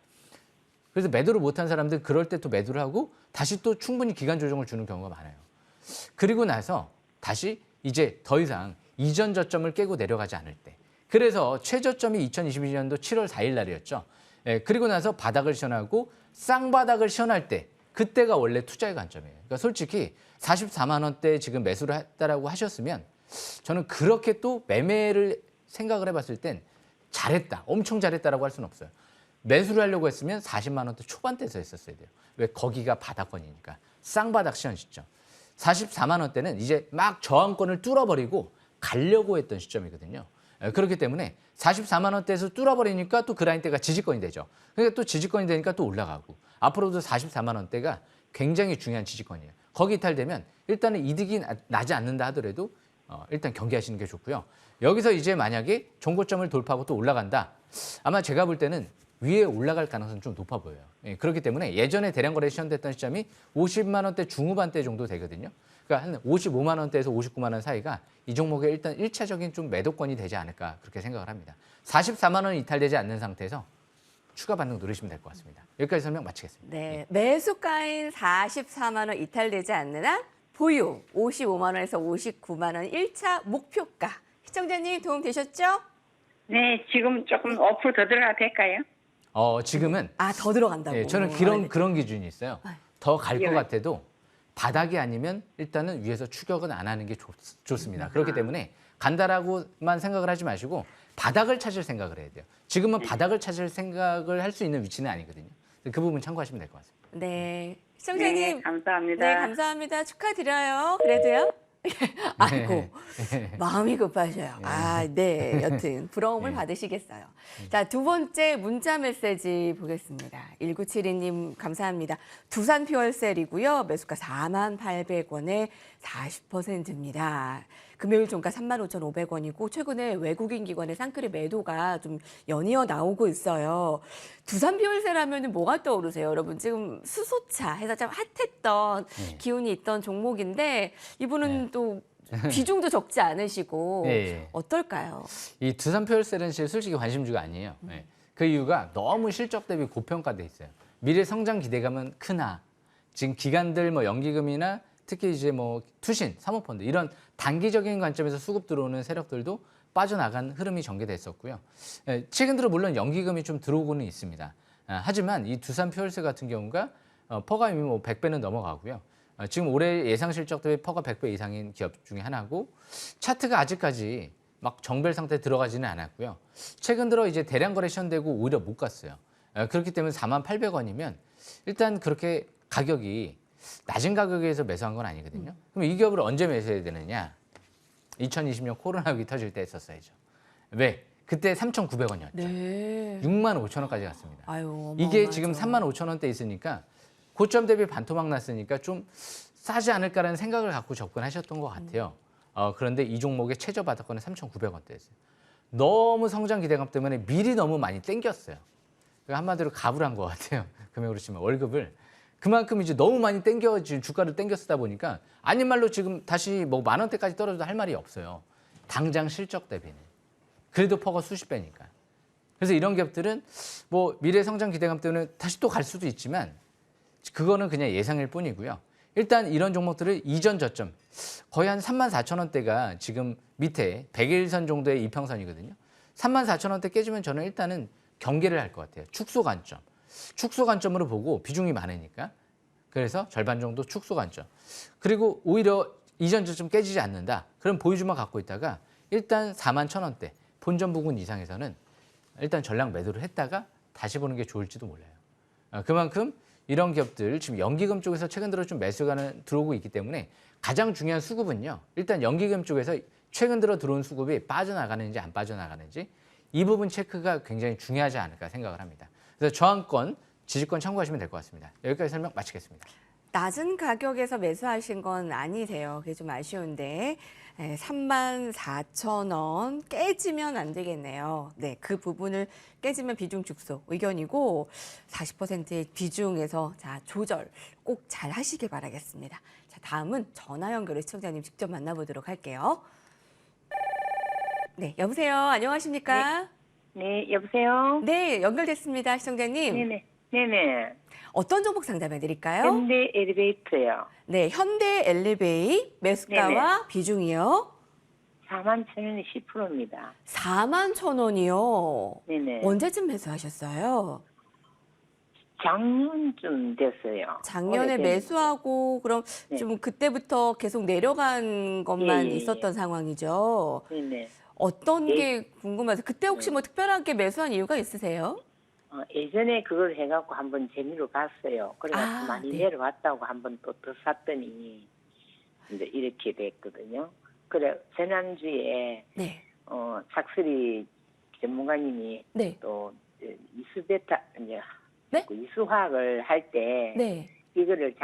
Speaker 2: 그래서 매도를 못한 사람들 그럴 때 또 매도를 하고 다시 또 충분히 기간 조정을 주는 경우가 많아요. 그리고 나서 다시 이제 더 이상 이전 저점을 깨고 내려가지 않을 때. 그래서 최저점이 2022년도 7월 4일 날이었죠. 그리고 나서 바닥을 시현하고 쌍바닥을 시현할 때 그때가 원래 투자의 관점이에요. 그러니까 솔직히 44만 원대 지금 매수를 했다라고 하셨으면 저는 그렇게 또 매매를 생각을 해봤을 땐 잘했다, 엄청 잘했다라고 할 수는 없어요. 매수를 하려고 했으면 40만 원대 초반대에서 했었어야 돼요. 왜? 거기가 바닥권이니까. 쌍바닥 시현 시점. 44만 원대는 이제 막 저항권을 뚫어버리고 가려고 했던 시점이거든요. 그렇기 때문에 44만 원대에서 뚫어버리니까 또 그 라인대가 지지권이 되죠. 그러니까 또 지지권이 되니까 또 올라가고 앞으로도 44만 원대가 굉장히 중요한 지지권이에요. 거기 이탈되면 일단은 이득이 나지 않는다 하더라도 일단 경계하시는 게 좋고요. 여기서 이제 만약에 종고점을 돌파하고 또 올라간다. 아마 제가 볼 때는 위에 올라갈 가능성이 좀 높아 보여요. 그렇기 때문에 예전에 대량 거래 시현됐던 시점이 50만 원대 중후반대 정도 되거든요. 그러니까 한 55만 원대에서 59만 원 사이가 이 종목에 일단 1차적인 좀 매도권이 되지 않을까 그렇게 생각을 합니다. 44만 원이 이탈되지 않는 상태에서 추가 반등 누르시면 될 것 같습니다. 여기까지 설명 마치겠습니다.
Speaker 1: 네, 매수가인 44만 원 이탈되지 않는 한 보유 55만 원에서 59만 원 1차 목표가. 시청자님 도움 되셨죠?
Speaker 3: 네, 지금 조금 어플 더 들어가도 될까요?
Speaker 2: 지금은
Speaker 1: 더 들어간다고.
Speaker 2: 예, 저는 그런 기준이 있어요. 더 갈 것 같아도 바닥이 아니면 일단은 위에서 추격은 안 하는 게 좋습니다. 그렇기 때문에 간다라고만 생각을 하지 마시고 바닥을 찾을 생각을 해야 돼요. 지금은 바닥을 찾을 생각을 할 수 있는 위치는 아니거든요. 그 부분 참고하시면 될 것 같습니다.
Speaker 1: 네, 시청자님.
Speaker 3: 네, 감사합니다.
Speaker 1: 네, 감사합니다. 축하드려요. 그래도요. 아이고, 마음이 급하셔요. 네. 여튼 부러움을 받으시겠어요. 자, 두 번째 문자 메시지 보겠습니다. 1972님 감사합니다. 두산 퓨얼셀이고요. 매수가 48,800원에 40%입니다. 금요일 종가 35,500원이고 최근에 외국인 기관의 쌍끌이 매도가 좀 연이어 나오고 있어요. 두산 퓨얼셀 하면 뭐가 떠오르세요? 여러분 지금 수소차 해서 좀 핫했던 기운이 있던 종목인데 이분은 또 비중도 적지 않으시고 어떨까요?
Speaker 2: 이 두산 퓨얼셀은 솔직히 관심주가 아니에요. 그 이유가 너무 실적 대비 고평가돼 있어요. 미래 성장 기대감은 크나 지금 기관들 뭐 연기금이나 특히 이제 뭐 투신, 사모펀드 이런 단기적인 관점에서 수급 들어오는 세력들도 빠져나간 흐름이 전개됐었고요. 최근 들어 물론 연기금이 좀 들어오고는 있습니다. 하지만 이 두산 퓨얼셀 같은 경우가 퍼가 이미 뭐 100배는 넘어가고요. 지금 올해 예상 실적 대비 퍼가 100배 이상인 기업 중에 하나고 차트가 아직까지 막 정벨 상태에 들어가지는 않았고요. 최근 들어 이제 대량 거래 시현되고 오히려 못 갔어요. 그렇기 때문에 48,800원이면 일단 그렇게 가격이 낮은 가격에서 매수한 건 아니거든요. 그럼 이 기업을 언제 매수해야 되느냐? 2020년 코로나 위기 터질 때 했었어야죠. 왜? 그때 3,900원이었죠.
Speaker 1: 네.
Speaker 2: 65,000원까지 갔습니다.
Speaker 1: 아유,
Speaker 2: 이게 지금 35,000원대 있으니까 고점 대비 반토막 났으니까 좀 싸지 않을까라는 생각을 갖고 접근하셨던 것 같아요. 그런데 이 종목의 최저 바닥권은 3,900원대였어요. 너무 성장 기대감 때문에 미리 너무 많이 땡겼어요. 한마디로 가불한 것 같아요. 금액으로 치면 월급을. 그만큼 이제 너무 많이 주가를 땡겨 쓰다 보니까 아닌 말로 지금 다시 뭐 10,000원대까지 떨어져도 할 말이 없어요. 당장 실적 대비는. 그래도 퍼가 수십 배니까. 그래서 이런 기업들은 뭐 미래 성장 기대감 때문에 다시 또 갈 수도 있지만 그거는 그냥 예상일 뿐이고요. 일단 이런 종목들을 이전 저점 거의 한 34,000원대가 지금 밑에 100일선 정도의 이평선이거든요. 34,000원대 깨지면 저는 일단은 경계를 할 것 같아요. 축소 관점. 축소 관점으로 보고 비중이 많으니까. 그래서 절반 정도 축소 관점. 그리고 오히려 이전 저점 깨지지 않는다. 그럼 보유주만 갖고 있다가 일단 41,000원대 본전 부근 이상에서는 일단 전량 매도를 했다가 다시 보는 게 좋을지도 몰라요. 그만큼 이런 기업들 지금 연기금 쪽에서 최근 들어 좀 매수가 들어오고 있기 때문에 가장 중요한 수급은요. 일단 연기금 쪽에서 최근 들어 들어온 수급이 빠져나가는지 안 빠져나가는지 이 부분 체크가 굉장히 중요하지 않을까 생각을 합니다. 그래서 저항권, 지지권 참고하시면 될 것 같습니다. 여기까지 설명 마치겠습니다.
Speaker 1: 낮은 가격에서 매수하신 건 아니세요. 그게 좀 아쉬운데 34,000원 깨지면 안 되겠네요. 네, 그 부분을 깨지면 비중 축소 의견이고 40%의 비중에서 자 조절 꼭 잘 하시길 바라겠습니다. 자, 다음은 전화 연결을 시청자님 직접 만나보도록 할게요. 네, 여보세요. 안녕하십니까?
Speaker 3: 네, 여보세요?
Speaker 1: 네, 연결됐습니다. 시청자님.
Speaker 3: 네네. 네네.
Speaker 1: 어떤 종목 상담해 드릴까요?
Speaker 3: 현대 엘리베이터요.
Speaker 1: 네, 현대 엘리베이 매수가와 비중이요.
Speaker 3: 41,000원이 10%입니다.
Speaker 1: 41,000원이요.
Speaker 3: 네네.
Speaker 1: 언제쯤 매수하셨어요?
Speaker 3: 작년쯤 됐어요.
Speaker 1: 작년에
Speaker 3: 오래됐는데.
Speaker 1: 매수하고 그럼
Speaker 3: 네.
Speaker 1: 좀 그때부터 계속 내려간 것만
Speaker 3: 예, 예, 예.
Speaker 1: 있었던 상황이죠.
Speaker 3: 네네.
Speaker 1: 어떤
Speaker 3: 예.
Speaker 1: 게 궁금해서 그때 혹시 뭐 특별하게 매수한 이유가 있으세요?
Speaker 3: 예전에 그걸 해갖고 한번 재미로 봤어요. 그래갖고
Speaker 1: 아,
Speaker 3: 많이
Speaker 1: 네.
Speaker 3: 내려왔다고 한번 또 더 샀더니 이제 이렇게 됐거든요. 그래 지난주에
Speaker 1: 네.
Speaker 3: 착슬이 전문가님이
Speaker 1: 네.
Speaker 3: 또 이수베타 이제
Speaker 1: 네?
Speaker 3: 그 이수화학을 할 때
Speaker 1: 네.
Speaker 3: 이거를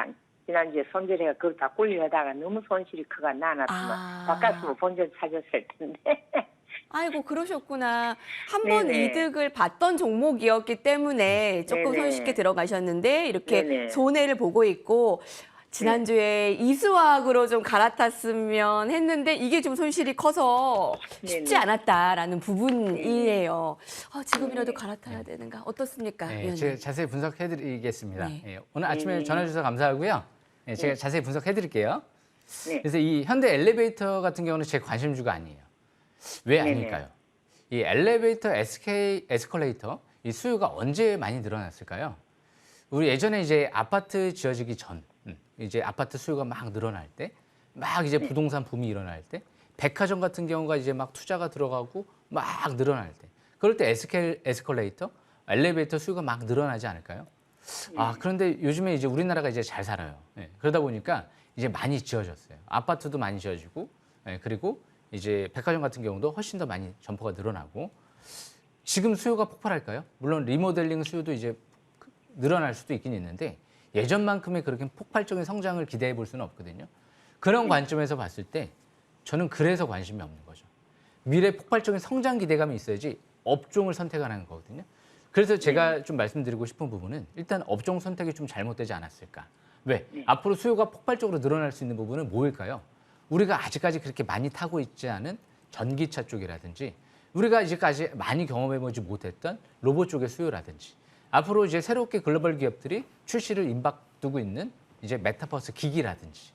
Speaker 3: 지난주에 손절해가 그걸 다 굴려다가 너무 손실이 크가 나놨으면
Speaker 1: 아.
Speaker 3: 바꿨으면 본전 찾았을 텐데.
Speaker 1: 아이고 그러셨구나. 한 번
Speaker 3: 네네.
Speaker 1: 이득을 봤던 종목이었기 때문에 조금
Speaker 3: 네네.
Speaker 1: 손쉽게 들어가셨는데 이렇게
Speaker 3: 네네.
Speaker 1: 손해를 보고 있고 지난주에 이수화학으로 좀 갈아탔으면 했는데 이게 좀 손실이 커서 쉽지
Speaker 3: 네네.
Speaker 1: 않았다라는 부분이에요. 지금이라도
Speaker 3: 네네.
Speaker 1: 갈아타야 되는가? 어떻습니까?
Speaker 2: 네,
Speaker 1: 위원님?
Speaker 2: 제가 자세히 분석해드리겠습니다.
Speaker 1: 네.
Speaker 2: 예, 오늘 아침에 전화 주셔서 감사하고요. 예, 제가 자세히 분석해드릴게요.
Speaker 3: 네.
Speaker 2: 그래서 이 현대 엘리베이터 같은 경우는 제 관심주가 아니에요. 왜
Speaker 3: 네네.
Speaker 2: 아닐까요? 이 엘리베이터, 에스컬레이터 이 수요가 언제 많이 늘어났을까요? 우리 예전에 이제 아파트 지어지기 전, 이제 아파트 수요가 막 늘어날 때, 막 이제 부동산 붐이 일어날 때, 백화점 같은 경우가 이제 막 투자가 들어가고 막 늘어날 때, 그럴 때 에스컬레이터, 엘리베이터 수요가 막 늘어나지 않을까요? 그런데 요즘에 이제 우리나라가 이제 잘 살아요. 예, 그러다 보니까 이제 많이 지어졌어요. 아파트도 많이 지어지고, 그리고 이제 백화점 같은 경우도 훨씬 더 많이 점포가 늘어나고, 지금 수요가 폭발할까요? 물론 리모델링 수요도 이제 늘어날 수도 있긴 있는데 예전만큼의 그렇게 폭발적인 성장을 기대해 볼 수는 없거든요. 그런 관점에서 봤을 때 저는 그래서 관심이 없는 거죠. 미래 폭발적인 성장 기대감이 있어야지 업종을 선택하는 거거든요. 그래서 제가 좀 말씀드리고 싶은 부분은 일단 업종 선택이 좀 잘못되지 않았을까. 왜? 앞으로 수요가 폭발적으로 늘어날 수 있는 부분은 뭐일까요? 우리가 아직까지 그렇게 많이 타고 있지 않은 전기차 쪽이라든지 우리가 이제까지 많이 경험해보지 못했던 로봇 쪽의 수요라든지 앞으로 이제 새롭게 글로벌 기업들이 출시를 임박두고 있는 이제 메타버스 기기라든지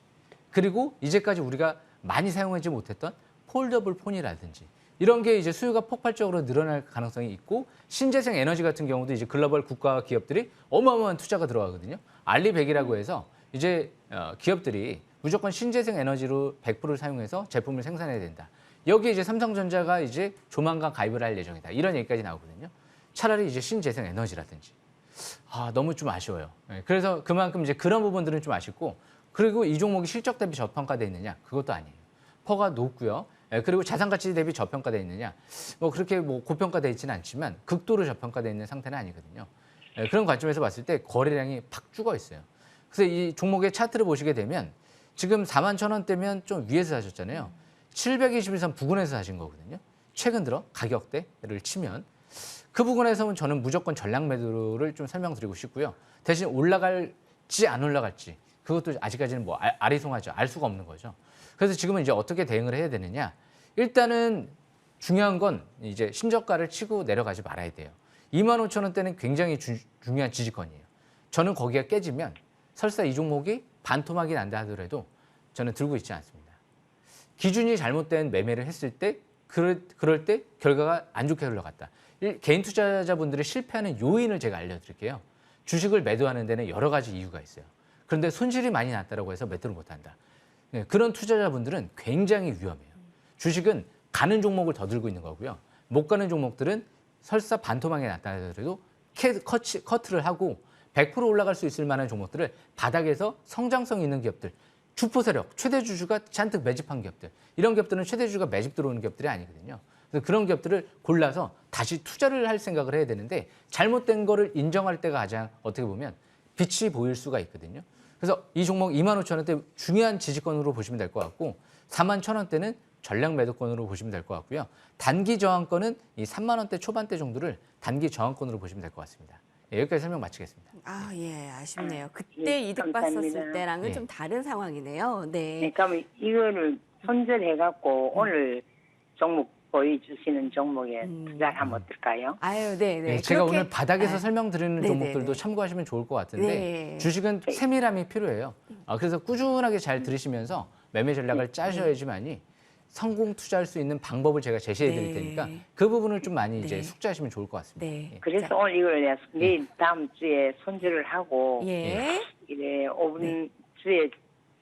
Speaker 2: 그리고 이제까지 우리가 많이 사용하지 못했던 폴더블 폰이라든지 이런 게 이제 수요가 폭발적으로 늘어날 가능성이 있고 신재생 에너지 같은 경우도 이제 글로벌 국가 기업들이 어마어마한 투자가 들어가거든요. 알리백이라고 해서 이제 기업들이 무조건 신재생 에너지로 100%를 사용해서 제품을 생산해야 된다. 여기에 이제 삼성전자가 이제 조만간 가입을 할 예정이다. 이런 얘기까지 나오거든요. 차라리 이제 신재생 에너지라든지. 너무 좀 아쉬워요. 그래서 그만큼 이제 그런 부분들은 좀 아쉽고 그리고 이 종목이 실적 대비 저평가돼 있느냐? 그것도 아니에요. 퍼가 높고요. 그리고 자산 가치 대비 저평가돼 있느냐? 뭐 그렇게 뭐 고평가돼 있지는 않지만 극도로 저평가돼 있는 상태는 아니거든요. 그런 관점에서 봤을 때 거래량이 팍 죽어 있어요. 그래서 이 종목의 차트를 보시게 되면 지금 41,000원대면 좀 위에서 사셨잖아요. 721선 부근에서 사신 거거든요. 최근 들어 가격대를 치면 그 부분에서는 저는 무조건 전량 매도를 좀 설명드리고 싶고요. 대신 올라갈지 안 올라갈지 그것도 아직까지는 뭐 아리송하죠. 알 수가 없는 거죠. 그래서 지금은 이제 어떻게 대응을 해야 되느냐. 일단은 중요한 건 이제 신저가를 치고 내려가지 말아야 돼요. 25,000원대는 굉장히 중요한 지지권이에요. 저는 거기가 깨지면 설사 이 종목이 반토막이 난다 하더라도 저는 들고 있지 않습니다. 기준이 잘못된 매매를 했을 때 그럴 때 결과가 안 좋게 흘러갔다. 개인 투자자분들이 실패하는 요인을 제가 알려드릴게요. 주식을 매도하는 데는 여러 가지 이유가 있어요. 그런데 손실이 많이 났다고 해서 매도를 못한다. 그런 투자자분들은 굉장히 위험해요. 주식은 가는 종목을 더 들고 있는 거고요. 못 가는 종목들은 설사 반토막이 났다 하더라도 커트를 하고 100% 올라갈 수 있을 만한 종목들을 바닥에서 성장성 있는 기업들, 주포 세력, 최대 주주가 잔뜩 매집한 기업들, 이런 기업들은 최대 주주가 매집 들어오는 기업들이 아니거든요. 그래서 그런 기업들을 골라서 다시 투자를 할 생각을 해야 되는데 잘못된 거를 인정할 때가 가장 어떻게 보면 빛이 보일 수가 있거든요. 그래서 이 종목 25,000원대 중요한 지지권으로 보시면 될 것 같고 41,000원대는 전략 매도권으로 보시면 될 것 같고요. 단기 저항권은 이 3만 원대 초반대 정도를 단기 저항권으로 보시면 될 것 같습니다. 예, 여기까지 설명 마치겠습니다.
Speaker 1: 아, 예, 아쉽네요. 그때
Speaker 3: 예,
Speaker 1: 이득
Speaker 3: 감사합니다.
Speaker 1: 봤었을 때랑은
Speaker 2: 예.
Speaker 1: 좀 다른 상황이네요. 네.
Speaker 3: 네, 그럼 이거를 손절해갖고 오늘 종목 보여주시는 종목에 투자를 하면 어떨까요?
Speaker 1: 아유, 네, 네.
Speaker 2: 예, 제가
Speaker 1: 그렇게-
Speaker 2: 오늘 바닥에서
Speaker 1: 아,
Speaker 2: 설명드리는
Speaker 1: 네네네.
Speaker 2: 종목들도 참고하시면 좋을 것 같은데
Speaker 1: 네.
Speaker 2: 주식은 세밀함이 필요해요. 그래서 꾸준하게 잘 들으시면서 매매 전략을 짜셔야지만이 성공 투자할 수 있는 방법을 제가 제시해 드릴
Speaker 1: 네.
Speaker 2: 테니까 그 부분을 좀 많이 이제
Speaker 1: 네.
Speaker 2: 숙지하시면 좋을 것 같습니다.
Speaker 1: 네.
Speaker 2: 예.
Speaker 3: 그래서
Speaker 1: 자,
Speaker 3: 오늘 이걸 내가 내일 다음 주에 손절을 하고
Speaker 1: 예.
Speaker 3: 이래 5분 주에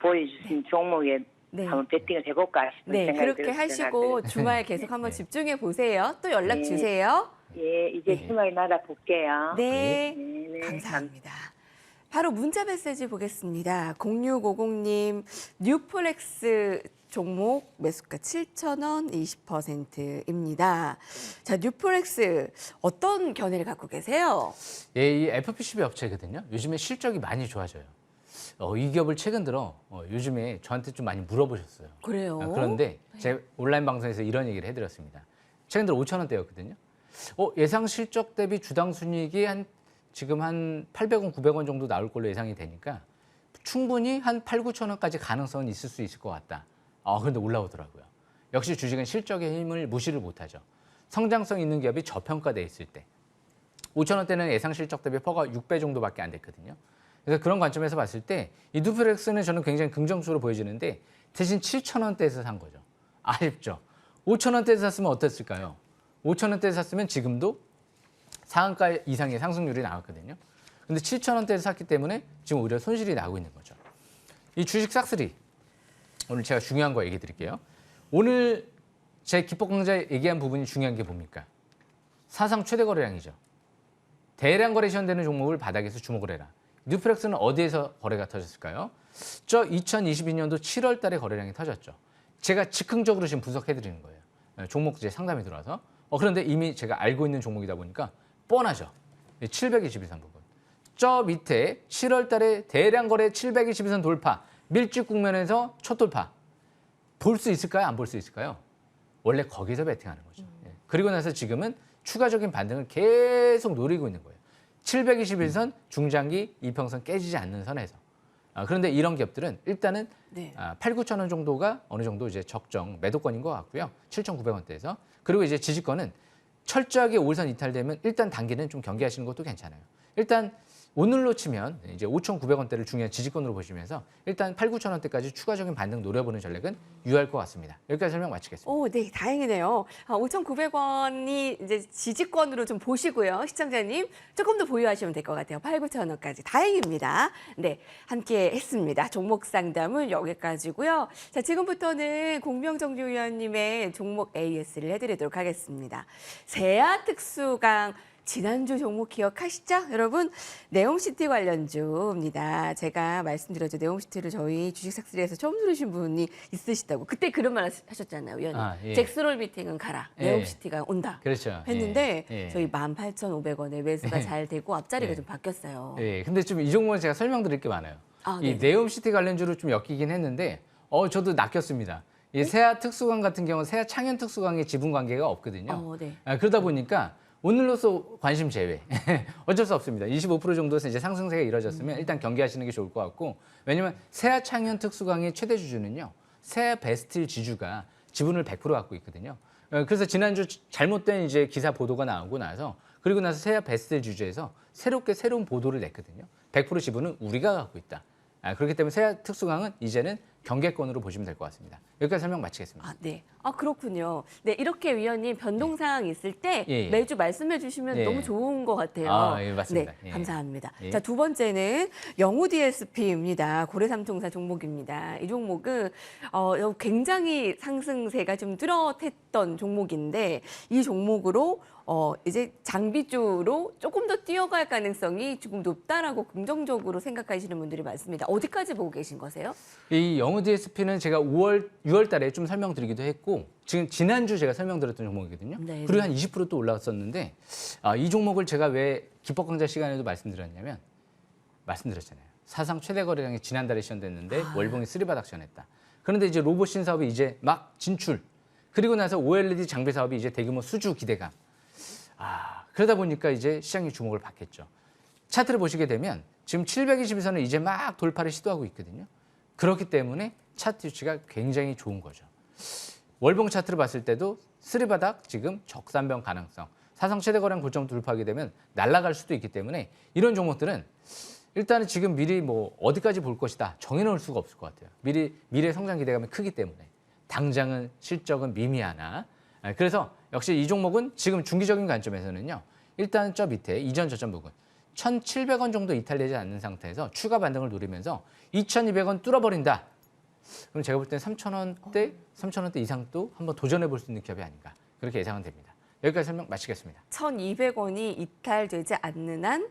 Speaker 3: 보여주신 종목에
Speaker 1: 네.
Speaker 3: 한번 베팅을 해볼까 싶은
Speaker 1: 네,
Speaker 3: 생각이
Speaker 1: 그렇게
Speaker 3: 들었어요.
Speaker 1: 하시고 주말 계속 한번
Speaker 2: 네.
Speaker 1: 집중해 보세요. 또 연락
Speaker 3: 네.
Speaker 1: 주세요.
Speaker 3: 예, 이제
Speaker 2: 네.
Speaker 3: 주말 나라 볼게요.
Speaker 1: 네.
Speaker 3: 네, 네.
Speaker 1: 감사합니다. 바로 문자 메시지 보겠습니다. 0650님, 뉴플렉스 종목 매수가 7,000원 20%입니다. 자, 뉴플렉스 어떤 견해를 갖고 계세요?
Speaker 2: 예, 이 FPCB 업체거든요. 요즘에 실적이 많이 좋아져요. 이 기업을 최근 들어 요즘에 저한테 좀 많이 물어보셨어요.
Speaker 1: 그래요?
Speaker 2: 그런데 제 온라인 방송에서 이런 얘기를 해드렸습니다. 최근 들어 5,000원대였거든요. 예상 실적 대비 주당 순이익이 지금 한 800원, 900원 정도 나올 걸로 예상이 되니까 충분히 한 8, 9,000원까지 가능성은 있을 수 있을 것 같다. 그런데 올라오더라고요. 역시 주식은 실적의 힘을 무시를 못하죠. 성장성 있는 기업이 저평가돼 있을 때 5,000원대는 예상 실적 대비 퍼가 6배 정도밖에 안 됐거든요. 그래서 그런 관점에서 봤을 때 이 뉴플렉스는 저는 굉장히 긍정적으로 보여지는데 대신 7,000원대에서 산 거죠. 아쉽죠. 5,000원대에서 샀으면 어땠을까요? 5,000원대에서 샀으면 지금도 상한가 이상의 상승률이 나왔거든요. 근데 7,000원대에서 샀기 때문에 지금 오히려 손실이 나고 있는 거죠. 이 주식 싹쓸이 오늘 제가 중요한 거 얘기 드릴게요. 오늘 제 기법 강좌 얘기한 부분이 중요한 게 뭡니까? 사상 최대 거래량이죠. 대량 거래 시현되는 종목을 바닥에서 주목을 해라. 뉴플렉스는 어디에서 거래가 터졌을까요? 저 2022년도 7월 달에 거래량이 터졌죠. 제가 즉흥적으로 지금 분석해 드리는 거예요. 종목 제 상담이 들어와서. 그런데 이미 제가 알고 있는 종목이다 보니까 뻔하죠. 722선 부분. 저 밑에 7월 달에 대량 거래 722선 돌파. 밀집 국면에서 첫 돌파. 볼 수 있을까요? 안 볼 수 있을까요? 원래 거기서 베팅하는 거죠. 그리고 나서 지금은 추가적인 반등을 계속 노리고 있는 거예요. 721선 중장기 이평선 깨지지 않는 선에서. 그런데 이런 기업들은 일단은
Speaker 1: 네.
Speaker 2: 8, 9천 원 정도가 어느 정도 이제 적정 매도권인 것 같고요. 7,900원대에서. 그리고 이제 지지권은 철저하게 5일선 이탈되면 일단 단기는 좀 경계하시는 것도 괜찮아요. 일단 오늘로 치면 이제 5,900원대를 중요한 지지권으로 보시면서 일단 8, 9천 원대까지 추가적인 반등 노려보는 전략은 유효할 것 같습니다. 여기까지 설명 마치겠습니다.
Speaker 1: 오, 네, 다행이네요. 5,900원이 이제 지지권으로 좀 보시고요. 시청자님, 조금 더 보유하시면 될 것 같아요. 8, 9천 원까지. 다행입니다. 네, 함께 했습니다. 종목 상담은 여기까지고요. 자, 지금부터는 공명정주위원님의 종목 AS를 해드리도록 하겠습니다. 세아 특수강 지난주 종목 기억하시죠? 여러분, 네옴시티 관련주입니다. 제가 말씀드렸죠. 네옴시티를 저희 주식삭스리에서 처음 들으신 분이 있으시다고. 그때 그런 말 하셨잖아요, 위원님.
Speaker 2: 예.
Speaker 1: 잭스롤 미팅은 가라.
Speaker 2: 예.
Speaker 1: 네옴시티가 온다.
Speaker 2: 그렇죠.
Speaker 1: 했는데
Speaker 2: 예.
Speaker 1: 저희 18,500원에 매수가
Speaker 2: 예.
Speaker 1: 잘 되고 앞자리가
Speaker 2: 예.
Speaker 1: 좀 바뀌었어요.
Speaker 2: 예, 근데 좀 이 종목은 제가 설명드릴 게 많아요. 이
Speaker 1: 네네.
Speaker 2: 네옴시티 관련주로 좀 엮이긴 했는데, 저도 낚였습니다. 이 세아 특수강 같은 경우는 세아 창현 특수강의 지분 관계가 없거든요.
Speaker 1: 네.
Speaker 2: 그러다 보니까 오늘로서 관심 제외. 어쩔 수 없습니다. 25% 정도에서 이제 상승세가 이뤄졌으면 일단 경계하시는 게 좋을 것 같고, 왜냐면 세아 창현 특수강의 최대 주주는요, 세아 베스틸 지주가 지분을 100% 갖고 있거든요. 그래서 지난주 잘못된 이제 기사 보도가 나오고 나서, 그리고 나서 세아 베스틸 주주에서 새로운 보도를 냈거든요. 100% 지분은 우리가 갖고 있다. 그렇기 때문에 세아 특수강은 이제는 경계권으로 보시면 될 것 같습니다. 여기까지 설명 마치겠습니다.
Speaker 1: 네. 아, 그렇군요. 네, 이렇게 위원님 변동사항 있을 때
Speaker 2: 예, 예.
Speaker 1: 매주 말씀해 주시면
Speaker 2: 예.
Speaker 1: 너무 좋은 것 같아요.
Speaker 2: 아, 예, 맞습니다.
Speaker 1: 네,
Speaker 2: 예.
Speaker 1: 감사합니다.
Speaker 2: 예.
Speaker 1: 자, 두 번째는 영우 DSP입니다. 고래삼총사 종목입니다. 이 종목은 굉장히 상승세가 좀 뚜렷했던 종목인데 이 종목으로 이제 장비주로 조금 더 뛰어갈 가능성이 조금 높다라고 긍정적으로 생각하시는 분들이 많습니다. 어디까지 보고 계신 거세요?
Speaker 2: 이 영우 DSP는 제가 6월 달에 좀 설명드리기도 했고 지금 지난주 제가 설명드렸던 종목이거든요.
Speaker 1: 네,
Speaker 2: 그리고
Speaker 1: 네.
Speaker 2: 한 20% 또 올라왔었는데 이 종목을 제가 왜 기법 강좌 시간에도 말씀드렸냐면 말씀드렸잖아요. 사상 최대 거래량이 지난달에 시연됐는데 월봉이 쓰리바닥 시연했다. 그런데 이제 로봇 신사업이 이제 막 진출. 그리고 나서 OLED 장비 사업이 이제 대규모 수주 기대감. 그러다 보니까 이제 시장이 주목을 받겠죠. 차트를 보시게 되면 지금 720에서는 이제 막 돌파를 시도하고 있거든요. 그렇기 때문에 차트 유치가 굉장히 좋은 거죠. 월봉 차트를 봤을 때도 쓰리바닥 지금 적산변 가능성. 사상 최대 거래량 고점 돌파하게 되면 날아갈 수도 있기 때문에 이런 종목들은 일단은 지금 미리 뭐 어디까지 볼 것이다 정해놓을 수가 없을 것 같아요. 미래 성장 기대감이 크기 때문에 당장은 실적은 미미하나. 그래서 역시 이 종목은 지금 중기적인 관점에서는요. 일단 저 밑에 이전 저점 부분 1,700원 정도 이탈되지 않는 상태에서 추가 반등을 노리면서 2,200원 뚫어버린다. 그럼 제가 볼 때는 3,000원대 이상도 한번 도전해 볼 수 있는 기업이 아닌가. 그렇게 예상은 됩니다. 여기까지 설명 마치겠습니다.
Speaker 1: 1,200원이 이탈되지 않는 한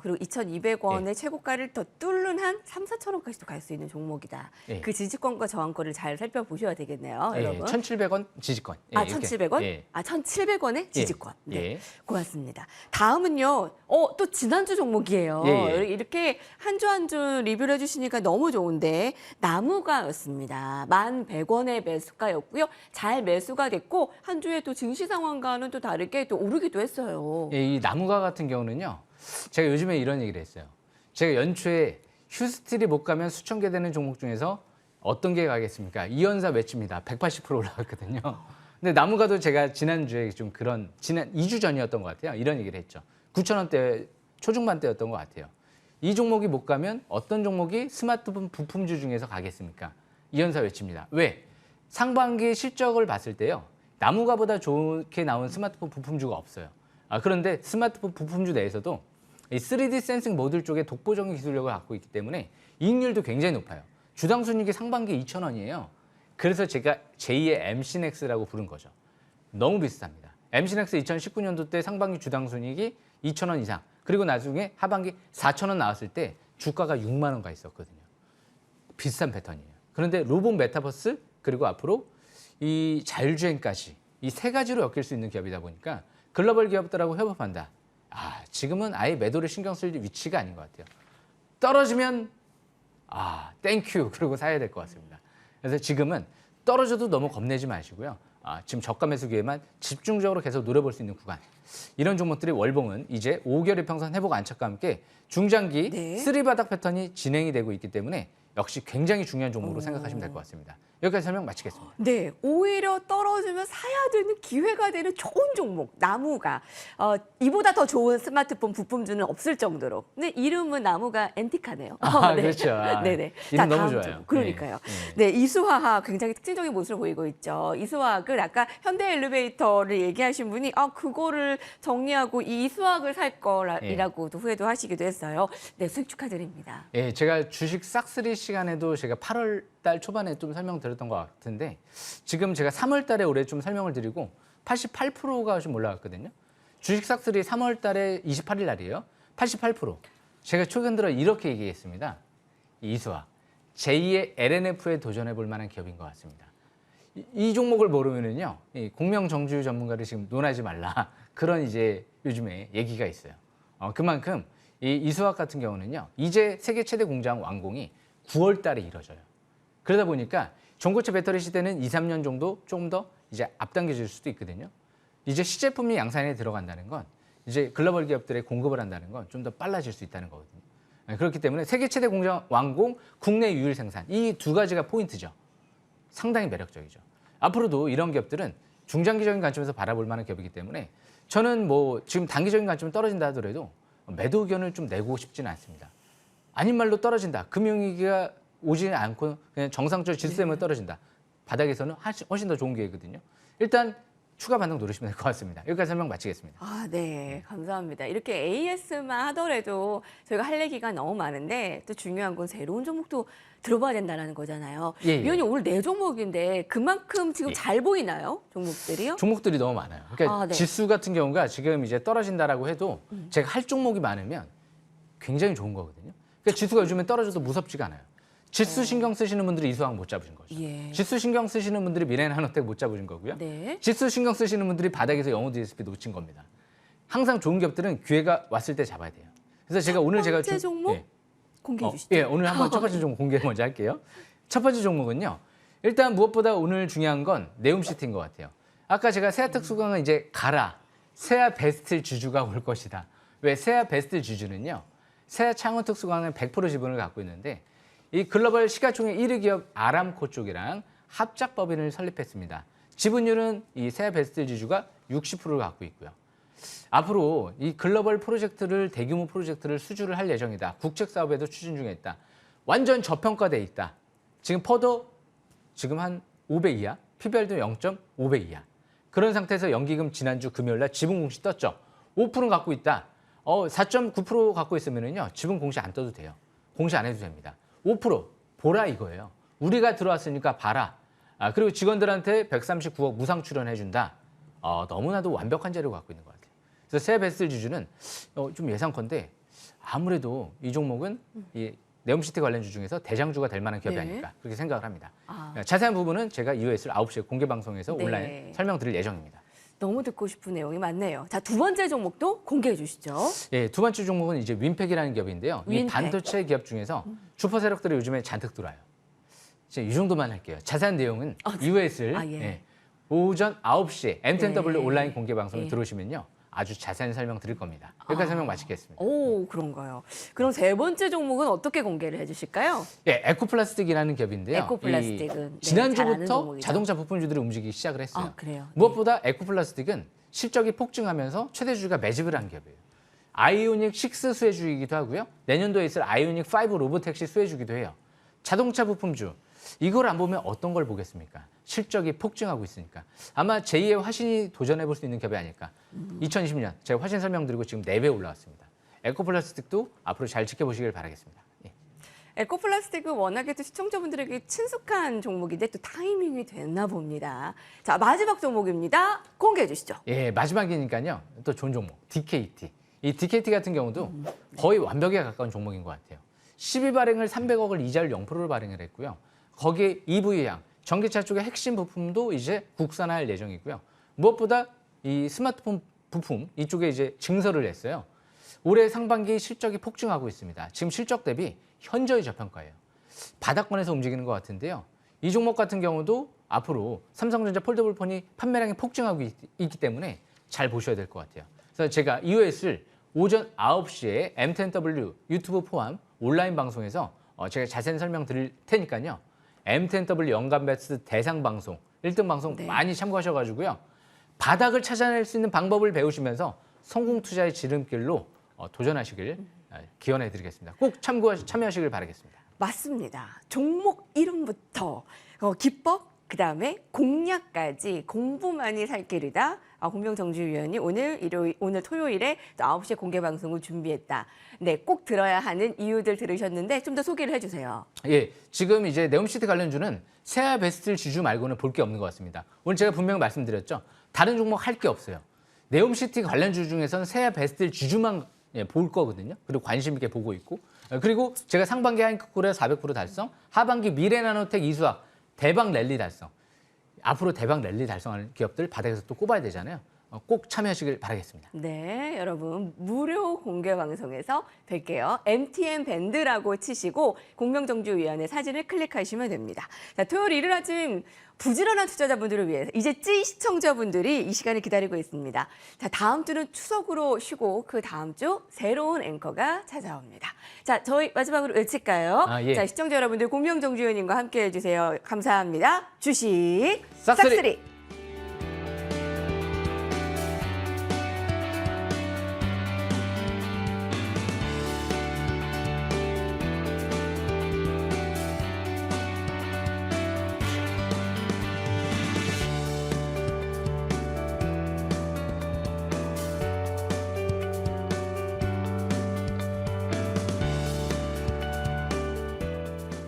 Speaker 1: 그리고 2,200원의 최고가를 더 뚫는 한 3, 4,000원까지도 갈 수 있는 종목이다.
Speaker 2: 예.
Speaker 1: 그 지지권과 저항권을 잘 살펴보셔야 되겠네요,
Speaker 2: 예,
Speaker 1: 여러분.
Speaker 2: 1,700원 지지권. 예,
Speaker 1: 아,
Speaker 2: 이렇게.
Speaker 1: 1,700원?
Speaker 2: 예.
Speaker 1: 아, 1,700원의 지지권. 네.
Speaker 2: 예.
Speaker 1: 고맙습니다. 다음은요. 또 지난주 종목이에요.
Speaker 2: 예, 예.
Speaker 1: 이렇게 한 주 한 주 리뷰를 해주시니까 너무 좋은데 나무가였습니다. 1,100원의 매수가였고요. 잘 매수가 됐고 한 주에 또 증시 상황과는 또 다르게 또 오르기도 했어요.
Speaker 2: 예, 이 나무가 같은 경우는요. 제가 요즘에 이런 얘기를 했어요. 제가 연초에 휴스틸이 못 가면 수천 개 되는 종목 중에서 어떤 게 가겠습니까? 이연사 외칩니다. 180% 올라갔거든요. 근데 나무가도 제가 지난주에 좀 지난 2주 전이었던 것 같아요. 이런 얘기를 했죠. 9,000원대 초중반대였던 것 같아요. 이 종목이 못 가면 어떤 종목이 스마트폰 부품주 중에서 가겠습니까? 이연사 외칩니다. 왜? 상반기 실적을 봤을 때요. 나무가보다 좋게 나온 스마트폰 부품주가 없어요. 그런데 스마트폰 부품주 내에서도 이 3D 센싱 모듈 쪽에 독보적인 기술력을 갖고 있기 때문에 이익률도 굉장히 높아요. 주당 순이익이 상반기 2,000원이에요. 그래서 제가 제2의 MC넥스라고 부른 거죠. 너무 비슷합니다. MC넥스 2019년도 때 상반기 주당 순이익이 2,000원 이상, 그리고 나중에 하반기 4,000원 나왔을 때 주가가 6만 원 가 있었거든요. 비슷한 패턴이에요. 그런데 로봇 메타버스 그리고 앞으로 이 자율주행까지 이 세 가지로 엮일 수 있는 기업이다 보니까 글로벌 기업들하고 협업한다. 지금은 아예 매도를 신경 쓸 위치가 아닌 것 같아요. 떨어지면 땡큐 그러고 사야 될 것 같습니다. 그래서 지금은 떨어져도 너무 겁내지 마시고요. 지금 저가 매수 기회만 집중적으로 계속 노려볼 수 있는 구간. 이런 종목들이 월봉은 이제 5개월 이평선 회복 안착과 함께 중장기
Speaker 1: 네.
Speaker 2: 쓰리바닥 패턴이 진행이 되고 있기 때문에 역시 굉장히 중요한 종목으로 생각하시면 될 것 같습니다. 여기까지 설명 마치겠습니다.
Speaker 1: 네, 오히려 떨어지면 사야 되는 기회가 되는 좋은 종목 나무가 이보다 더 좋은 스마트폰 부품주는 없을 정도로. 근데 이름은 나무가 앤티카네요. 네.
Speaker 2: 그렇죠.
Speaker 1: 네네.
Speaker 2: 이름 너무
Speaker 1: 다음
Speaker 2: 좋아요.
Speaker 1: 종목. 그러니까요.
Speaker 2: 네.
Speaker 1: 네, 이수화학 굉장히 특징적인 모습을 보이고 있죠. 이수화학을 아까 현대 엘리베이터를 얘기하신 분이 그거를 정리하고 이 이수화학을 살 거라고도 후회도 하시기도 했어요. 네, 수익 축하드립니다.
Speaker 2: 예, 제가 주식 싹쓸이 시간에도 제가 8월 달 초반에 좀 설명드렸던 것 같은데 지금 제가 3월 달에 올해 좀 설명을 드리고 88%가 좀 올라갔거든요. 주식 싹쓸이 3월 달에 28일 날이에요. 88%. 제가 최근 들어 이렇게 얘기했습니다. 이수화. 제2의 LNF에 도전해 볼 만한 기업인 것 같습니다. 이 종목을 모르면은요. 공명 정주유 전문가를 지금 논하지 말라. 그런 이제 요즘에 얘기가 있어요. 그만큼 이 이수화 같은 경우는요. 이제 세계 최대 공장 완공이 9월 달에 이뤄져요. 그러다 보니까 전고체 배터리 시대는 2, 3년 정도 조금 더 이제 앞당겨질 수도 있거든요. 이제 시제품이 양산에 들어간다는 건 이제 글로벌 기업들의 공급을 한다는 건 좀 더 빨라질 수 있다는 거거든요. 그렇기 때문에 세계 최대 공장 완공, 국내 유일 생산 이 두 가지가 포인트죠. 상당히 매력적이죠. 앞으로도 이런 기업들은 중장기적인 관점에서 바라볼 만한 기업이기 때문에 저는 뭐 지금 단기적인 관점은 떨어진다 하더라도 매도 의견을 좀 내고 싶지는 않습니다. 아닌 말로 떨어진다. 금융위기가 오지 않고 그냥 정상적으로 지수 때문에 떨어진다. 바닥에서는 훨씬 더 좋은 기회거든요. 일단 추가 반등 노리시면 될 것 같습니다. 여기까지 설명 마치겠습니다.
Speaker 1: 아, 네. 감사합니다. 이렇게 AS만 하더라도 저희가 할 얘기가 너무 많은데 또 중요한 건 새로운 종목도 들어봐야 된다는 거잖아요.
Speaker 2: 예, 예.
Speaker 1: 위원님 오늘 네 종목인데 그만큼 지금
Speaker 2: 예.
Speaker 1: 잘 보이나요? 종목들이요?
Speaker 2: 종목들이 너무 많아요. 그러니까
Speaker 1: 아, 네.
Speaker 2: 지수 같은 경우가 지금 이제 떨어진다라고 해도 제가 할 종목이 많으면 굉장히 좋은 거거든요. 그러니까 지수가 요즘엔 떨어져도 무섭지가 않아요. 지수 신경 쓰시는 분들이 이수학 못 잡으신 거죠.
Speaker 1: 예.
Speaker 2: 지수 신경 쓰시는 분들이 미래나노텍 못 잡으신 거고요.
Speaker 1: 네.
Speaker 2: 지수 신경 쓰시는 분들이 바닥에서 영호 DSP 놓친 겁니다. 항상 좋은 기업들은 기회가 왔을 때 잡아야 돼요. 그래서 제가 오늘 제가
Speaker 1: 번째 종목
Speaker 2: 예.
Speaker 1: 공개해 주시죠.
Speaker 2: 예, 오늘 한번 첫 번째 종목 공개 먼저 할게요. 첫 번째 종목은요. 일단 무엇보다 오늘 중요한 건 네옴시티인 것 같아요. 아까 제가 세아특수강은 이제 가라. 세아 베스트 주주가 올 것이다. 왜 세아 베스트 주주는요. 세아 창원특수강은 100% 지분을 갖고 있는데 이 글로벌 시가총액 1위 기업 아람코 쪽이랑 합작 법인을 설립했습니다. 지분율은 이 세아 베스트 주주가 60%를 갖고 있고요. 앞으로 이 글로벌 프로젝트를 대규모 프로젝트를 수주를 할 예정이다. 국책 사업에도 추진 중에 있다. 완전 저평가돼 있다. 지금 퍼더 지금 한 5배 이하, PBR도 0.5배 이하. 그런 상태에서 연기금 지난주 금요일 날 지분 공시 떴죠. 5% 갖고 있다. 4.9% 갖고 있으면은요. 지분 공시 안 떠도 돼요. 공시 안 해도 됩니다. 5% 보라 이거예요. 우리가 들어왔으니까 봐라. 그리고 직원들한테 139억 무상 출연해 준다. 너무나도 완벽한 자료를 갖고 있는 것 같아요. 그래서 세아베스트 주주는 좀 예상컨대 아무래도 이 종목은 이 네옴시티 관련주 중에서 대장주가 될 만한 기업이
Speaker 1: 네.
Speaker 2: 아닐까 그렇게 생각을 합니다.
Speaker 1: 아.
Speaker 2: 자세한 부분은 제가 이후에 있을 9시에 공개 방송에서
Speaker 1: 네.
Speaker 2: 온라인 설명드릴 예정입니다.
Speaker 1: 너무 듣고 싶은 내용이 많네요. 자, 두 번째 종목도 공개해 주시죠.
Speaker 2: 예, 두 번째 종목은 이제 윈팩이라는 기업인데요. 이
Speaker 1: 윈팩.
Speaker 2: 반도체 기업 중에서 주퍼 세력들이 요즘에 잔뜩 들어와요. 이제 이 정도만 할게요. 자세한 내용은 이후에 있을
Speaker 1: 예.
Speaker 2: 오전 9시에 M10W
Speaker 1: 네.
Speaker 2: 온라인 공개 방송에
Speaker 1: 예.
Speaker 2: 들어오시면요. 아주 자세한 설명 드릴 겁니다. 여기까지 설명 마치겠습니다.
Speaker 1: 오, 그런가요? 그럼 세 번째 종목은 어떻게 공개를 해 주실까요?
Speaker 2: 예, 에코플라스틱이라는 기업인데요.
Speaker 1: 에코플라스틱은
Speaker 2: 이
Speaker 1: 네, 잘 아는
Speaker 2: 지난주부터
Speaker 1: 종목이죠.
Speaker 2: 자동차 부품주들이 움직이기 시작을 했어요.
Speaker 1: 아, 그래요?
Speaker 2: 무엇보다 에코플라스틱은 실적이 폭증하면서 최대 주주가 매집을 한 기업이에요. 아이오닉 6 수혜주이기도 하고요. 내년도에 있을 아이오닉 5 로보택시 수혜주기도 해요. 자동차 부품주. 이걸 안 보면 어떤 걸 보겠습니까? 실적이 폭증하고 있으니까. 아마 제2의 화신이 도전해 볼 수 있는 기업이 아닐까. 2020년 제가 화신 설명드리고 지금 4배 올라왔습니다. 에코플라스틱도 앞으로 잘 지켜보시길 바라겠습니다. 예.
Speaker 1: 에코플라스틱은 워낙에 또 시청자분들에게 친숙한 종목인데 또 타이밍이 됐나 봅니다. 자, 마지막 종목입니다. 공개해 주시죠.
Speaker 2: 예, 마지막이니까요. 또 좋은 종목, DKT. 이 DKT 같은 경우도 거의 완벽에 가까운 종목인 것 같아요. 12발행을 300억을 이자율 0%를 발행을 했고요. 거기에 EV향, 전기차 쪽의 핵심 부품도 이제 국산화할 예정이고요. 무엇보다 이 스마트폰 부품 이쪽에 이제 증설을 했어요. 올해 상반기 실적이 폭증하고 있습니다. 지금 실적 대비 현저히 저평가예요. 바닥권에서 움직이는 것 같은데요. 이 종목 같은 경우도 앞으로 삼성전자 폴더블 폰이 판매량이 폭증하고 있기 때문에 잘 보셔야 될 것 같아요. 그래서 제가 이후에 있을 오전 9시에 M10W 유튜브 포함 온라인 방송에서 제가 자세한 설명 드릴 테니까요. M10W 연간 베스트 대상 방송, 1등 방송
Speaker 1: 네.
Speaker 2: 많이 참고하셔가지고요. 바닥을 찾아낼 수 있는 방법을 배우시면서 성공 투자의 지름길로 도전하시길 기원해드리겠습니다. 꼭 참여하시길 바라겠습니다.
Speaker 1: 맞습니다. 종목 이름부터 기법, 그다음에 공략까지 공부만이 살 길이다. 공명정주위원이 오늘 토요일에 또 9시에 공개 방송을 준비했다. 네, 꼭 들어야 하는 이유들 들으셨는데 좀 더 소개를 해주세요.
Speaker 2: 예, 지금 이제 네옴시티 관련주는 세아 베스트 주주 말고는 볼 게 없는 것 같습니다. 오늘 제가 분명히 말씀드렸죠. 다른 종목 할 게 없어요. 네옴시티 관련주 중에서는 세아 베스트 주주만 볼 거거든요. 그리고 관심 있게 보고 있고. 그리고 제가 상반기 하이커코리아 400% 달성, 하반기 미래나노텍 이수학 대박 랠리 달성. 앞으로 대박 랠리 달성하는 기업들 바닥에서 또 꼽아야 되잖아요. 꼭 참여하시길 바라겠습니다.
Speaker 1: 네, 여러분 무료 공개 방송에서 뵐게요. MTN 밴드라고 치시고 공명정주위원회 사진을 클릭하시면 됩니다. 자, 토요일 이른 아침 부지런한 투자자분들을 위해서 이제 찌 시청자분들이 이 시간을 기다리고 있습니다. 자, 다음 주는 추석으로 쉬고 그 다음 주 새로운 앵커가 찾아옵니다. 자, 저희 마지막으로 외칠까요?
Speaker 2: 예.
Speaker 1: 자, 시청자 여러분들 공명정주위원님과 함께 해주세요. 감사합니다. 주식
Speaker 2: 싹쓸이.
Speaker 1: 싹쓸이.